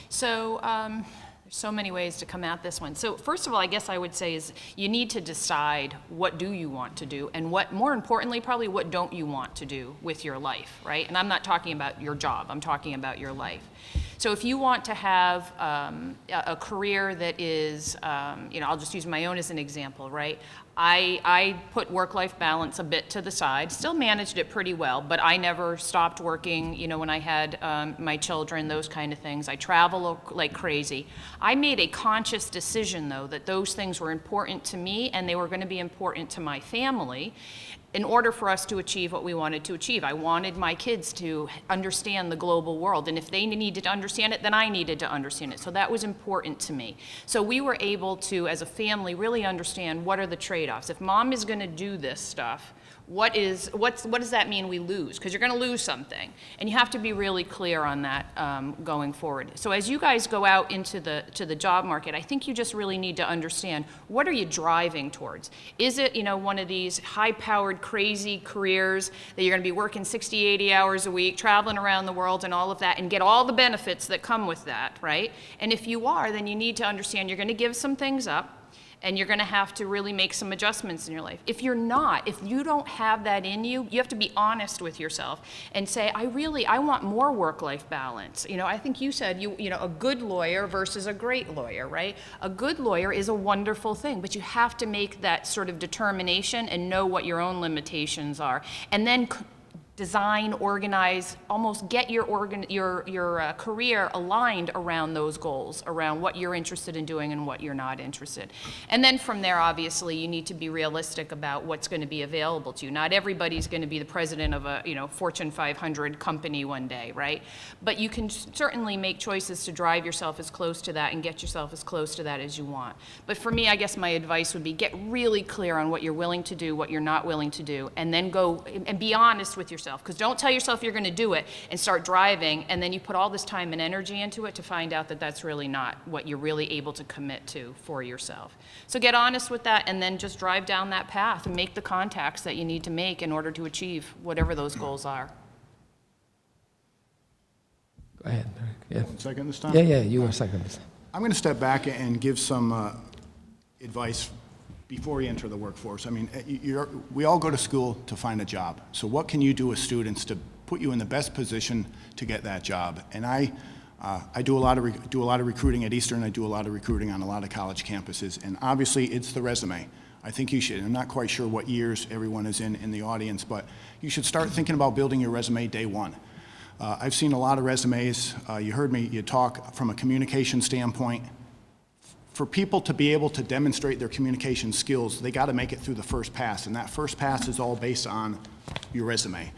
[SPEAKER 3] So there's so many ways to come at this one. So first of all, I guess I would say is you need to decide what do you want to do, and what, more importantly, probably what don't you want to do with your life, right? And I'm not talking about your job, I'm talking about your life. So if you want to have a career that is, I'll just use my own as an example, right? I put work-life balance a bit to the side, still managed it pretty well, but I never stopped working, when I had my children, those kind of things. I travel like crazy. I made a conscious decision, though, that those things were important to me and they were going to be important to my family in order for us to achieve what we wanted to achieve. I wanted my kids to understand the global world, and if they needed to understand it, then I needed to understand it. So that was important to me. So we were able to, as a family, really understand what are the trade-offs. If mom is going to do this stuff, what does that mean we lose? Because you're going to lose something. And you have to be really clear on that going forward. So as you guys go out into the job market, I think you just really need to understand, what are you driving towards? Is it, one of these high-powered, crazy careers that you're going to be working 60, 80 hours a week, traveling around the world and all of that, and get all the benefits that come with that, right? And if you are, then you need to understand you're going to give some things up, and you're going to have to really make some adjustments in your life. If you're not, if you don't have that in you, you have to be honest with yourself and say, I want more work-life balance. I think you said, a good lawyer versus a great lawyer, right? A good lawyer is a wonderful thing, but you have to make that sort of determination and know what your own limitations are. And then design, organize, almost get your career aligned around those goals, around what you're interested in doing and what you're not interested. And then from there, obviously, you need to be realistic about what's going to be available to you. Not everybody's going to be the president of a Fortune 500 company one day, right? But you can certainly make choices to drive yourself as close to that and get yourself as close to that as you want. But for me, I guess my advice would be get really clear on what you're willing to do, what you're not willing to do, and then go and be honest with yourself. Because don't tell yourself you're going to do it and start driving, and then you put all this time and energy into it to find out that that's really not what you're really able to commit to for yourself. So get honest with that, and then just drive down that path and make the contacts that you need to make in order to achieve whatever those goals are.
[SPEAKER 1] Go ahead, Eric.
[SPEAKER 4] 1 second this time?
[SPEAKER 1] Yeah, you were second this time.
[SPEAKER 4] I'm going to step back and give some advice before you enter the workforce. I mean, we all go to school to find a job. So what can you do as students to put you in the best position to get that job? And I do a lot of recruiting at Eastern. I do a lot of recruiting on a lot of college campuses. And obviously, it's the resume. I think you should, I'm not quite sure what years everyone is in the audience, but you should start thinking about building your resume day one. I've seen a lot of resumes. You heard me talk from a communication standpoint. For people to be able to demonstrate their communication skills, they got to make it through the first pass, and that first pass is all based on your resume.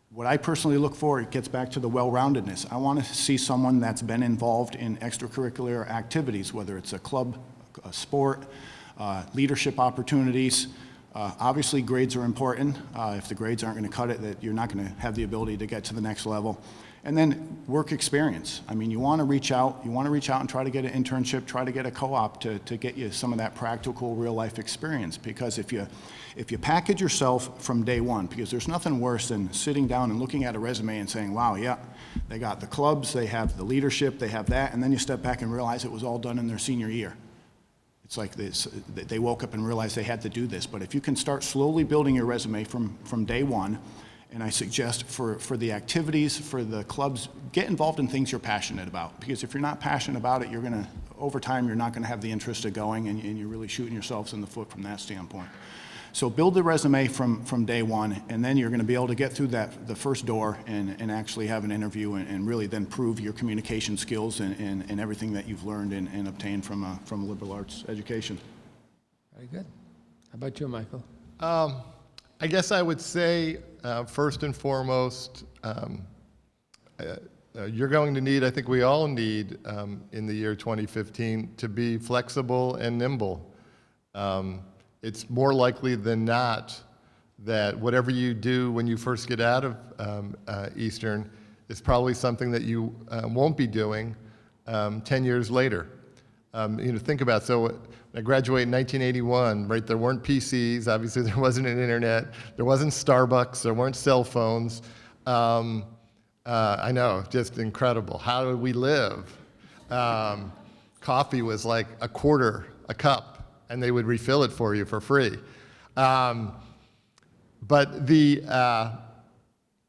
[SPEAKER 4] What I personally look for, it gets back to the well-roundedness. I want to see someone that's been involved in extracurricular activities, whether it's a club, a sport, leadership opportunities. Obviously, grades are important. If the grades aren't going to cut it, that you're not going to have the ability to get to the next level. And then work experience. I mean, you want to reach out and try to get an internship, try to get a co-op to get you some of that practical real-life experience. Because if you package yourself from day one, because there's nothing worse than sitting down and looking at a resume and saying, wow, yeah, they got the clubs, they have the leadership, they have that, and then you step back and realize it was all done in their senior year. It's like this, they woke up and realized they had to do this. But if you can start slowly building your resume from day one, and I suggest for the activities, for the clubs, get involved in things you're passionate about. Because if you're not passionate about it, over time, you're not gonna have the interest of going, and you're really shooting yourselves in the foot from that standpoint. So build the resume from day one, and then you're gonna be able to get through the first door and actually have an interview and really then prove your communication skills and everything that you've learned and obtained from a liberal arts education.
[SPEAKER 1] Very good. How about you, Michael?
[SPEAKER 2] I guess I would say, first and foremost, you're going to need, I think we all need in the year 2015, to be flexible and nimble. It's more likely than not that whatever you do when you first get out of Eastern is probably something that you won't be doing 10 years later. Think about, so when I graduated in 1981, right, there weren't PCs, obviously there wasn't an internet, there wasn't Starbucks, there weren't cell phones. I know, just incredible. How did we live? Coffee was like a quarter a cup, and they would refill it for you for free.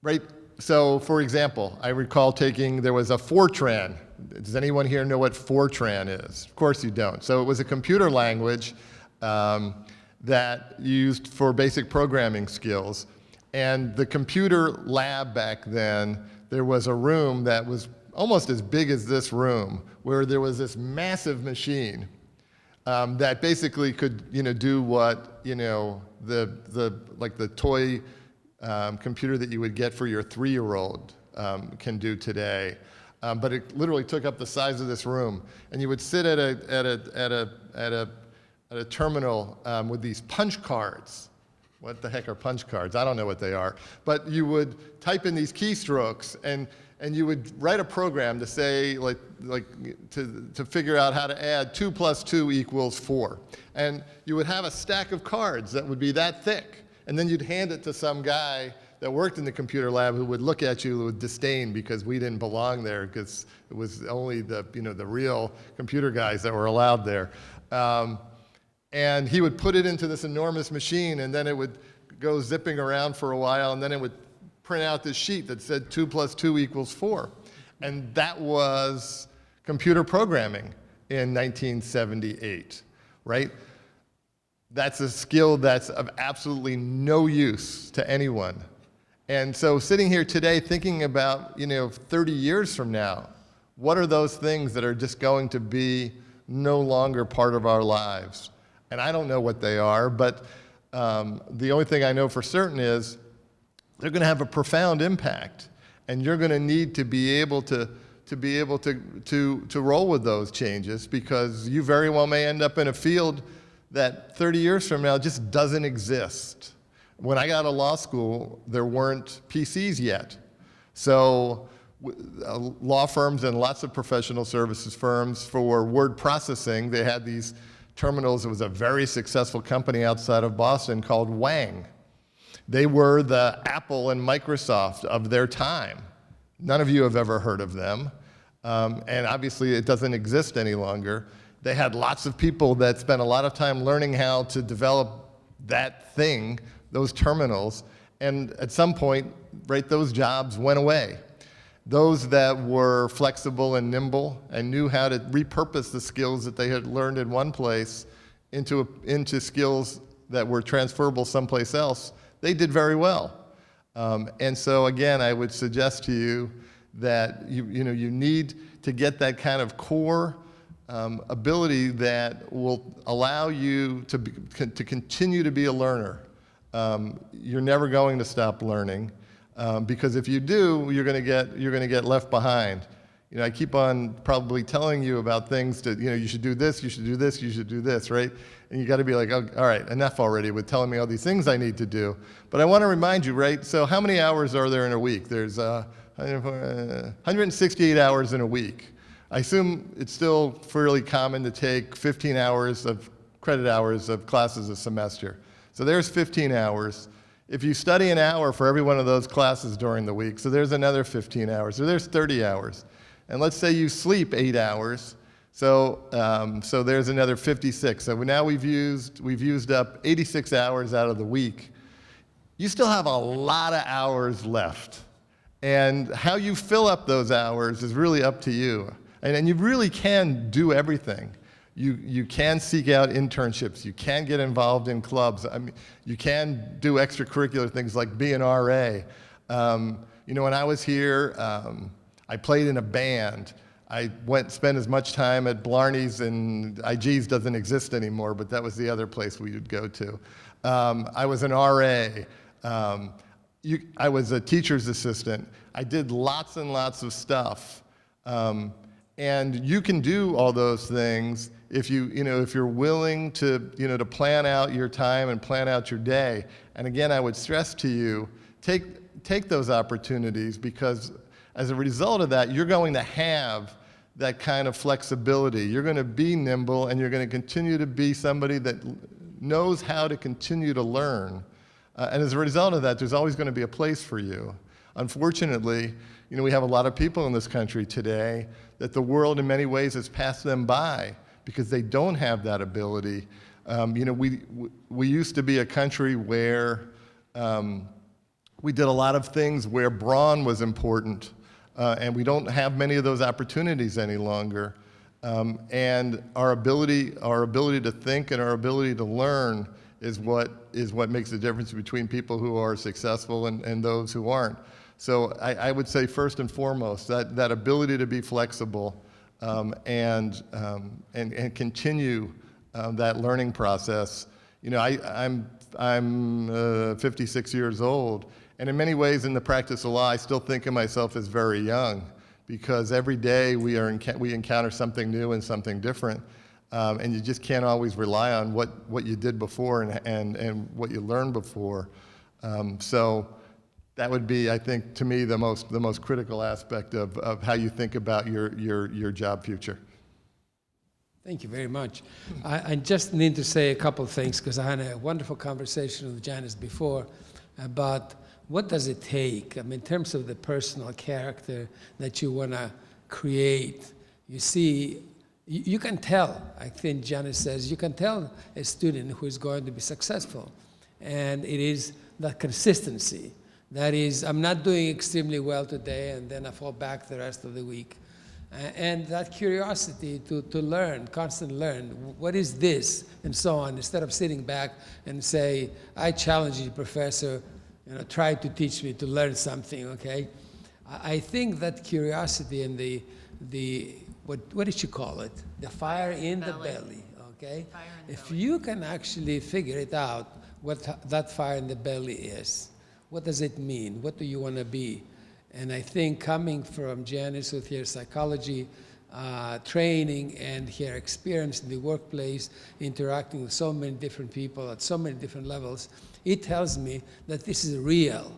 [SPEAKER 2] Right, so for example, I recall there was a Fortran. Does anyone here know what Fortran is? Of course you don't. So it was a computer language that used for basic programming skills. And the computer lab back then, there was a room that was almost as big as this room, where there was this massive machine that basically could, do what, the toy computer that you would get for your 3-year-old can do today. But it literally took up the size of this room, and you would sit at a terminal with these punch cards. What the heck are punch cards? I don't know what they are. But you would type in these keystrokes, and you would write a program to say, to figure out how to add 2 + 2 = 4. And you would have a stack of cards that would be that thick, and then you'd hand it to some guy that worked in the computer lab who would look at you with disdain because we didn't belong there, because it was only the real computer guys that were allowed there. And he would put it into this enormous machine, and then it would go zipping around for a while, and then it would print out this sheet that said 2 + 2 = 4. And that was computer programming in 1978, right? That's a skill that's of absolutely no use to anyone. And so sitting here today thinking about, 30 years from now, what are those things that are just going to be no longer part of our lives? And I don't know what they are, but the only thing I know for certain is they're going to have a profound impact, and you're going to need to be able to roll with those changes, because you very well may end up in a field that 30 years from now just doesn't exist. When I got out of law school, there weren't PCs yet. So law firms and lots of professional services firms, for word processing, they had these terminals. It was a very successful company outside of Boston called Wang. They were the Apple and Microsoft of their time. None of you have ever heard of them. And obviously it doesn't exist any longer. They had lots of people that spent a lot of time learning how to develop that thing, those terminals, and at some point, right, those jobs went away. Those that were flexible and nimble and knew how to repurpose the skills that they had learned in one place into skills that were transferable someplace else, they did very well. And so again, I would suggest to you that you need to get that kind of core ability that will allow you to continue to be a learner. You're never going to stop learning, because if you do, you're going to get left behind. I keep on probably telling you about things that, you should do this, you should do this, you should do this, right? And you got to be like, oh, all right, enough already with telling me all these things I need to do. But I want to remind you, right? So how many hours are there in a week? There's 168 hours in a week. I assume it's still fairly common to take 15 hours of credit hours of classes a semester. So there's 15 hours. If you study an hour for every one of those classes during the week, so there's another 15 hours. So there's 30 hours. And let's say you sleep 8 hours, so there's another 56. So now we've used up 86 hours out of the week. You still have a lot of hours left. And how you fill up those hours is really up to you. And you really can do everything. You can seek out internships. You can get involved in clubs. I mean, you can do extracurricular things like be an RA. When I was here, I played in a band. I spent as much time at Blarney's, and IG's doesn't exist anymore, but that was the other place we would go to. I was an RA. I was a teacher's assistant. I did lots and lots of stuff. And you can do all those things if you're willing to plan out your time and plan out your day. And again, I would stress to you, take those opportunities, because as a result of that, you're going to have that kind of flexibility. You're going to be nimble, and you're going to continue to be somebody that knows how to continue to learn. And as a result of that, there's always going to be a place for you. Unfortunately, we have a lot of people in this country today that the world in many ways has passed them by because they don't have that ability. We used to be a country where we did a lot of things where brawn was important. And we don't have many of those opportunities any longer. And our ability to think and our ability to learn is what makes the difference between people who are successful and those who aren't. So I would say first and foremost that ability to be flexible and continue that learning process. I'm 56 years old. And in many ways, in the practice of law, I still think of myself as very young, because every day we encounter something new and something different, and you just can't always rely on what you did before and what you learned before. So that would be, I think, to me, the most critical aspect of how you think about your job future.
[SPEAKER 1] Thank you very much. I just need to say a couple of things, because I had a wonderful conversation with Janice before about what does it take, in terms of the personal character that you want to create. You see, you can tell, I think Janice says, you can tell a student who is going to be successful. And it is that consistency. That is, I'm not doing extremely well today, and then I fall back the rest of the week. And that curiosity to learn, constantly learn, what is this, and so on, instead of sitting back and say, I challenge you, professor, try to teach me to learn something, okay? I think that curiosity and the what did you call it? The fire in the belly, okay?
[SPEAKER 3] Fire in the
[SPEAKER 1] If
[SPEAKER 3] belly.
[SPEAKER 1] you can actually figure it out, what that fire in the belly is, what does it mean? What do you want to be? And I think coming from Janice with her psychology training and her experience in the workplace, interacting with so many different people at so many different levels, it tells me that this is real.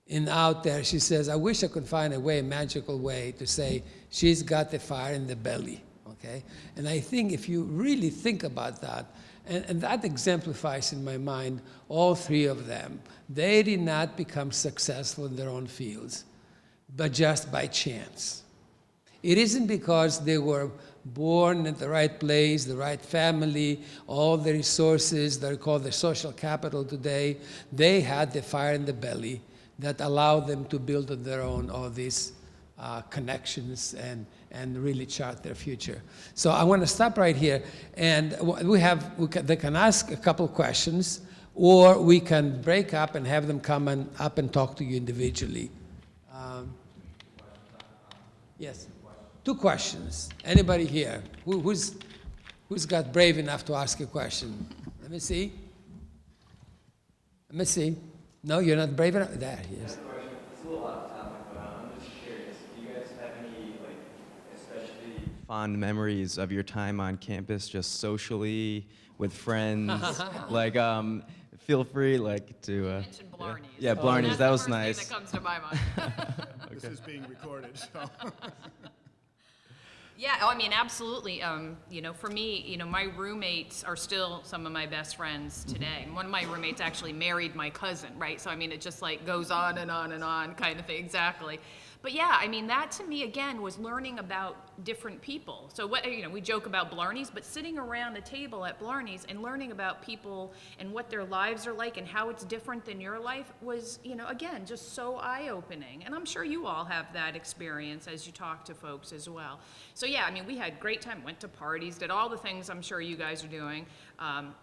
[SPEAKER 1] And out there, she says, I wish I could find a magical way to say she's got the fire in the belly, okay? And I think if you really think about that, and that exemplifies in my mind all three of them. They did not become successful in their own fields, but just by chance. It isn't because they were born at the right place, the right family, all the resources that are called the social capital today. They had the fire in the belly that allowed them to build on their own all these connections and really chart their future. So I want to stop right here, and they can ask a couple questions, or we can break up and have them come up and talk to you individually. Yes, 2 questions. Anybody here? Who's got brave enough to ask a question? Let me see. Let me see. No, you're not brave enough? There he is.
[SPEAKER 5] It's a little off topic, but I'm just curious. Do you guys have any, like, especially fond memories of your time on campus, just socially with friends? Like, feel free, like, to.
[SPEAKER 3] Mention Blarney's.
[SPEAKER 5] Yeah, Blarney's.
[SPEAKER 3] That's
[SPEAKER 5] That
[SPEAKER 3] the
[SPEAKER 5] was
[SPEAKER 3] first
[SPEAKER 5] nice.
[SPEAKER 3] thing that comes to my mind.
[SPEAKER 4] This is being recorded, so.
[SPEAKER 3] Yeah, oh, I mean, absolutely. For me, my roommates are still some of my best friends today. And one of my roommates actually married my cousin, right? So, I mean, it just like goes on and on and on kind of thing, exactly. But yeah, I mean, that to me, again, was learning about different people. So, we joke about Blarney's, but sitting around a table at Blarney's and learning about people and what their lives are like and how it's different than your life was, again, just so eye-opening. And I'm sure you all have that experience as you talk to folks as well. So yeah, I mean, we had great time, went to parties, did all the things I'm sure you guys are doing.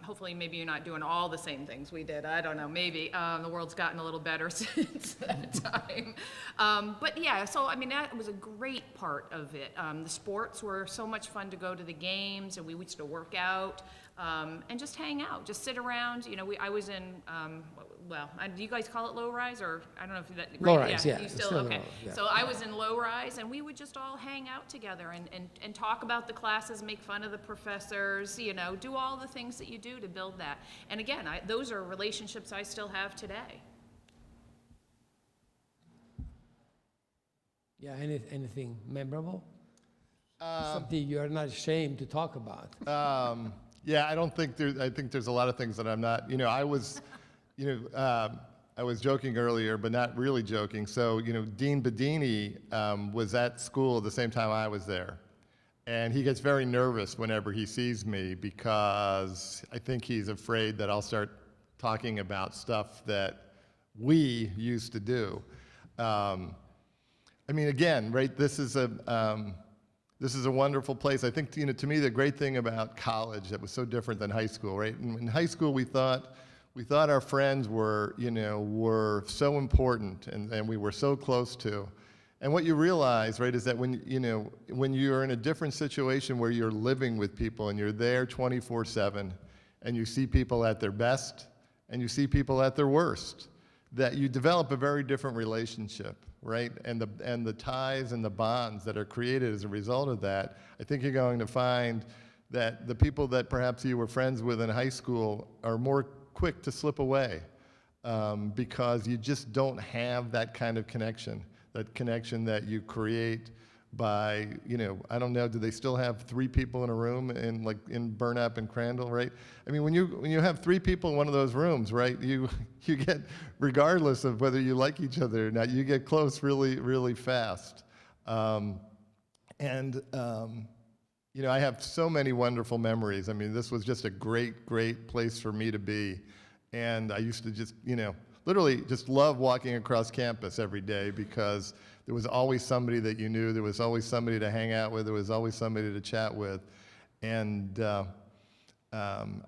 [SPEAKER 3] Hopefully, maybe you're not doing all the same things we did. I don't know, maybe. The world's gotten a little better since that time. But yeah, so I mean, that was a great part of it. The sports were so much fun to go to the games, and we used to work out and just hang out, just sit around. I was in, do you guys call it low rise, or I don't know if that.
[SPEAKER 1] Low rise, yeah,
[SPEAKER 3] You
[SPEAKER 1] it's
[SPEAKER 3] still
[SPEAKER 1] still
[SPEAKER 3] okay?
[SPEAKER 1] low, yeah.
[SPEAKER 3] So I was in low rise, and we would just all hang out together and talk about the classes, make fun of the professors, do all the things that you do to build that. And again, those are relationships I still have today.
[SPEAKER 1] Yeah, anything memorable? Something you're not ashamed to talk about.
[SPEAKER 2] Yeah, I think there's a lot of things that I'm not, I was joking earlier, but not really joking. So, Dean Bedini was at school at the same time I was there. And he gets very nervous whenever he sees me because I think he's afraid that I'll start talking about stuff that we used to do. I mean, again, right, this is a wonderful place. I think, to me, the great thing about college that was so different than high school, right? In high school, we thought our friends were so important and we were so close to. And what you realize, right, is that when you're in a different situation where you're living with people and you're there 24/7 and you see people at their best and you see people at their worst, that you develop a very different relationship, right? And the ties and the bonds that are created as a result of that, I think you're going to find that the people that perhaps you were friends with in high school are more quick to slip away because you just don't have that kind of connection, that you create by, I don't know, do they still have 3 people in a room in Burnap and Crandall, right? I mean, when you have 3 people in one of those rooms, right, you get, regardless of whether you like each other or not, you get close really, really fast. I have so many wonderful memories. I mean, this was just a great, great place for me to be. And I used to just, literally just love walking across campus every day because there was always somebody that you knew, there was always somebody to hang out with, there was always somebody to chat with. And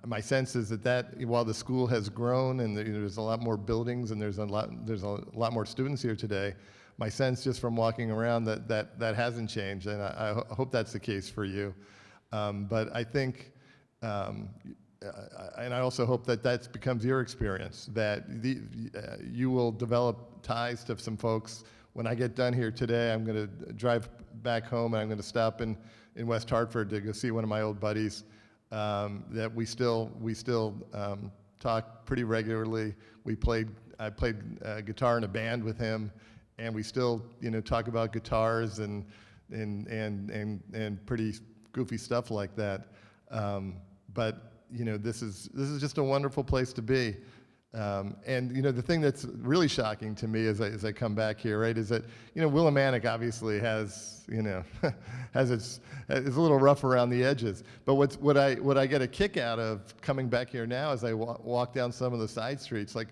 [SPEAKER 2] my sense is that while the school has grown and there's a lot more buildings and there's a lot more students here today, my sense just from walking around that hasn't changed, and I hope that's the case for you. But I think, and I also hope that becomes your experience, that you will develop ties to some folks. When I get done here today, I'm going to drive back home and I'm going to stop in West Hartford to go see one of my old buddies that we still talk pretty regularly. I played guitar in a band with him, and we still talk about guitars and pretty goofy stuff like that. But this is just a wonderful place to be. And the thing that's really shocking to me as I come back here, right, is that Willimantic obviously has it's a little rough around the edges. But what I get a kick out of coming back here now as I walk down some of the side streets, like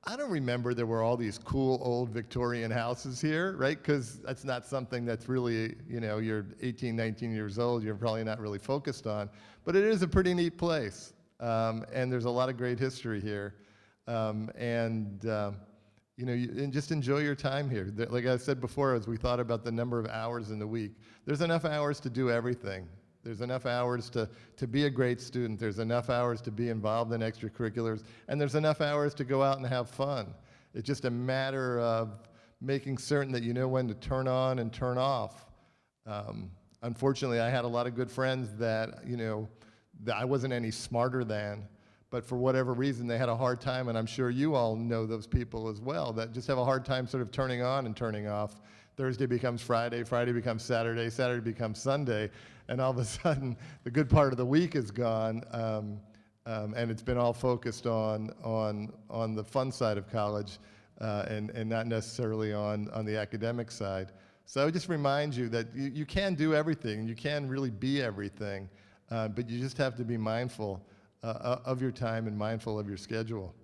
[SPEAKER 2] I don't remember there were all these cool old Victorian houses here, right? Because that's not something that's really, you know, you're 18, 19 years old, you're probably not really focused on. But it is a pretty neat place. And there's a lot of great history here. You know, and just enjoy your time here. Like I said before, as we thought about the number of hours in the week, there's enough hours to do everything. There's enough hours to be a great student. There's enough hours to be involved in extracurriculars. And there's enough hours to go out and have fun. It's just a matter of making certain that you know when to turn on and turn off. Unfortunately, I had a lot of good friends that, you know, that I wasn't any smarter than, but for whatever reason, they had a hard time, and I'm sure you all know those people as well, that just have a hard time sort of turning on and turning off. Thursday becomes Friday, Friday becomes Saturday, Saturday becomes Sunday, and all of a sudden, the good part of the week is gone, and it's been all focused on the fun side of college, and not necessarily on the academic side. So I would just remind you that you can do everything, you can really be everything, but you just have to be mindful of your time and mindful of your schedule.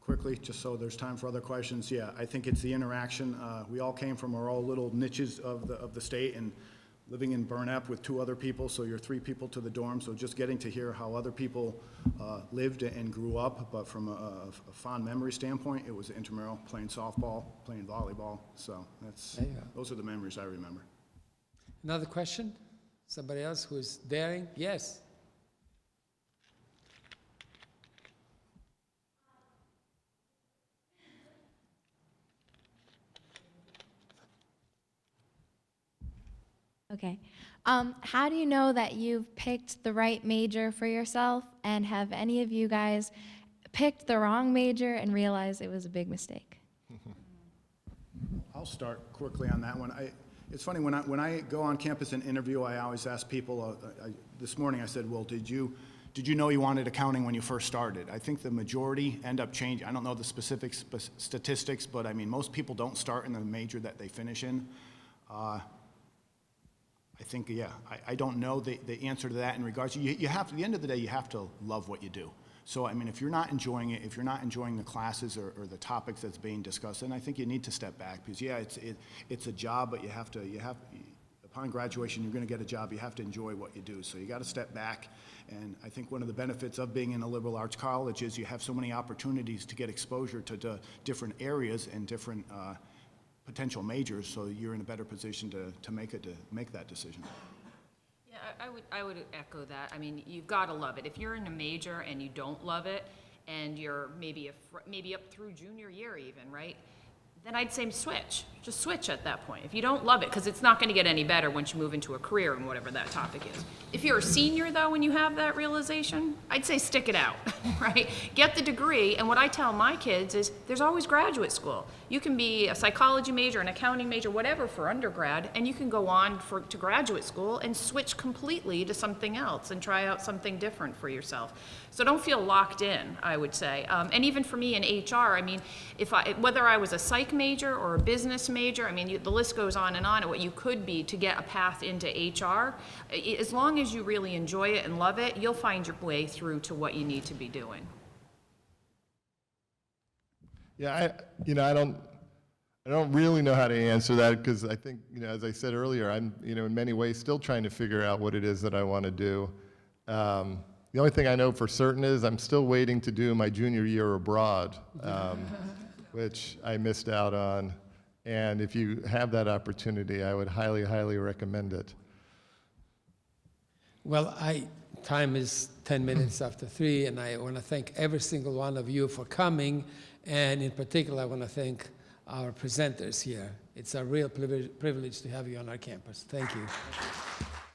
[SPEAKER 4] Quickly, just so there's time for other questions, yeah, I think it's the interaction. We all came from our own little niches of the state, and living in Burnap with 2 other people, so you're 3 people to the dorm, so just getting to hear how other people lived and grew up, but from a fond memory standpoint, it was intramural, playing softball, playing volleyball, so
[SPEAKER 1] There you go.
[SPEAKER 4] those are the memories I remember.
[SPEAKER 1] Another question? Somebody else who's daring? Yes.
[SPEAKER 6] Okay. How do you know that you've picked the right major for yourself, and have any of you guys picked the wrong major and realized it was a big mistake?
[SPEAKER 4] I'll start quickly on that one. It's funny, when I go on campus and interview, I always ask people, this morning I said, well, did you know you wanted accounting when you first started? I think the majority end up changing. I don't know the specific statistics, but I mean, most people don't start in the major that they finish in. I think, yeah, I don't know the answer to that in regards to, you have to, at the end of the day, you have to love what you do. So, I mean, if you're not enjoying it, if you're not enjoying the classes or the topics that's being discussed, then I think you need to step back, because, yeah, it's a job, but upon graduation, you're going to get a job. You have to enjoy what you do. So you got to step back. And I think one of the benefits of being in a liberal arts college is you have so many opportunities to get exposure to different areas and different potential majors, so you're in a better position to make that decision.
[SPEAKER 3] Yeah, I would echo that. I mean, you've got to love it. If you're in a major and you don't love it, and you're maybe up through junior year even, right? Then I'd say switch. Just switch at that point. If you don't love it, because it's not going to get any better once you move into a career in whatever that topic is. If you're a senior, though, when you have that realization, I'd say stick it out, right? Get the degree, and what I tell my kids is there's always graduate school. You can be a psychology major, an accounting major, whatever for undergrad, and you can go on to graduate school and switch completely to something else and try out something different for yourself. So don't feel locked in, I would say. And even for me in HR, I mean, whether I was a psych major or a business major, I mean, the list goes on and what you could be to get a path into HR. As long as you really enjoy it and love it, you'll find your way through to what you need to be doing.
[SPEAKER 2] Yeah, I don't really know how to answer that, because I think, as I said earlier, I'm, in many ways still trying to figure out what it is that I want to do. The only thing I know for certain is I'm still waiting to do my junior year abroad, which I missed out on. And if you have that opportunity, I would highly, highly recommend it.
[SPEAKER 1] Well, time is 10 minutes after 3, and I want to thank every single one of you for coming, and in particular, I want to thank our presenters here. It's a real privilege to have you on our campus. Thank you.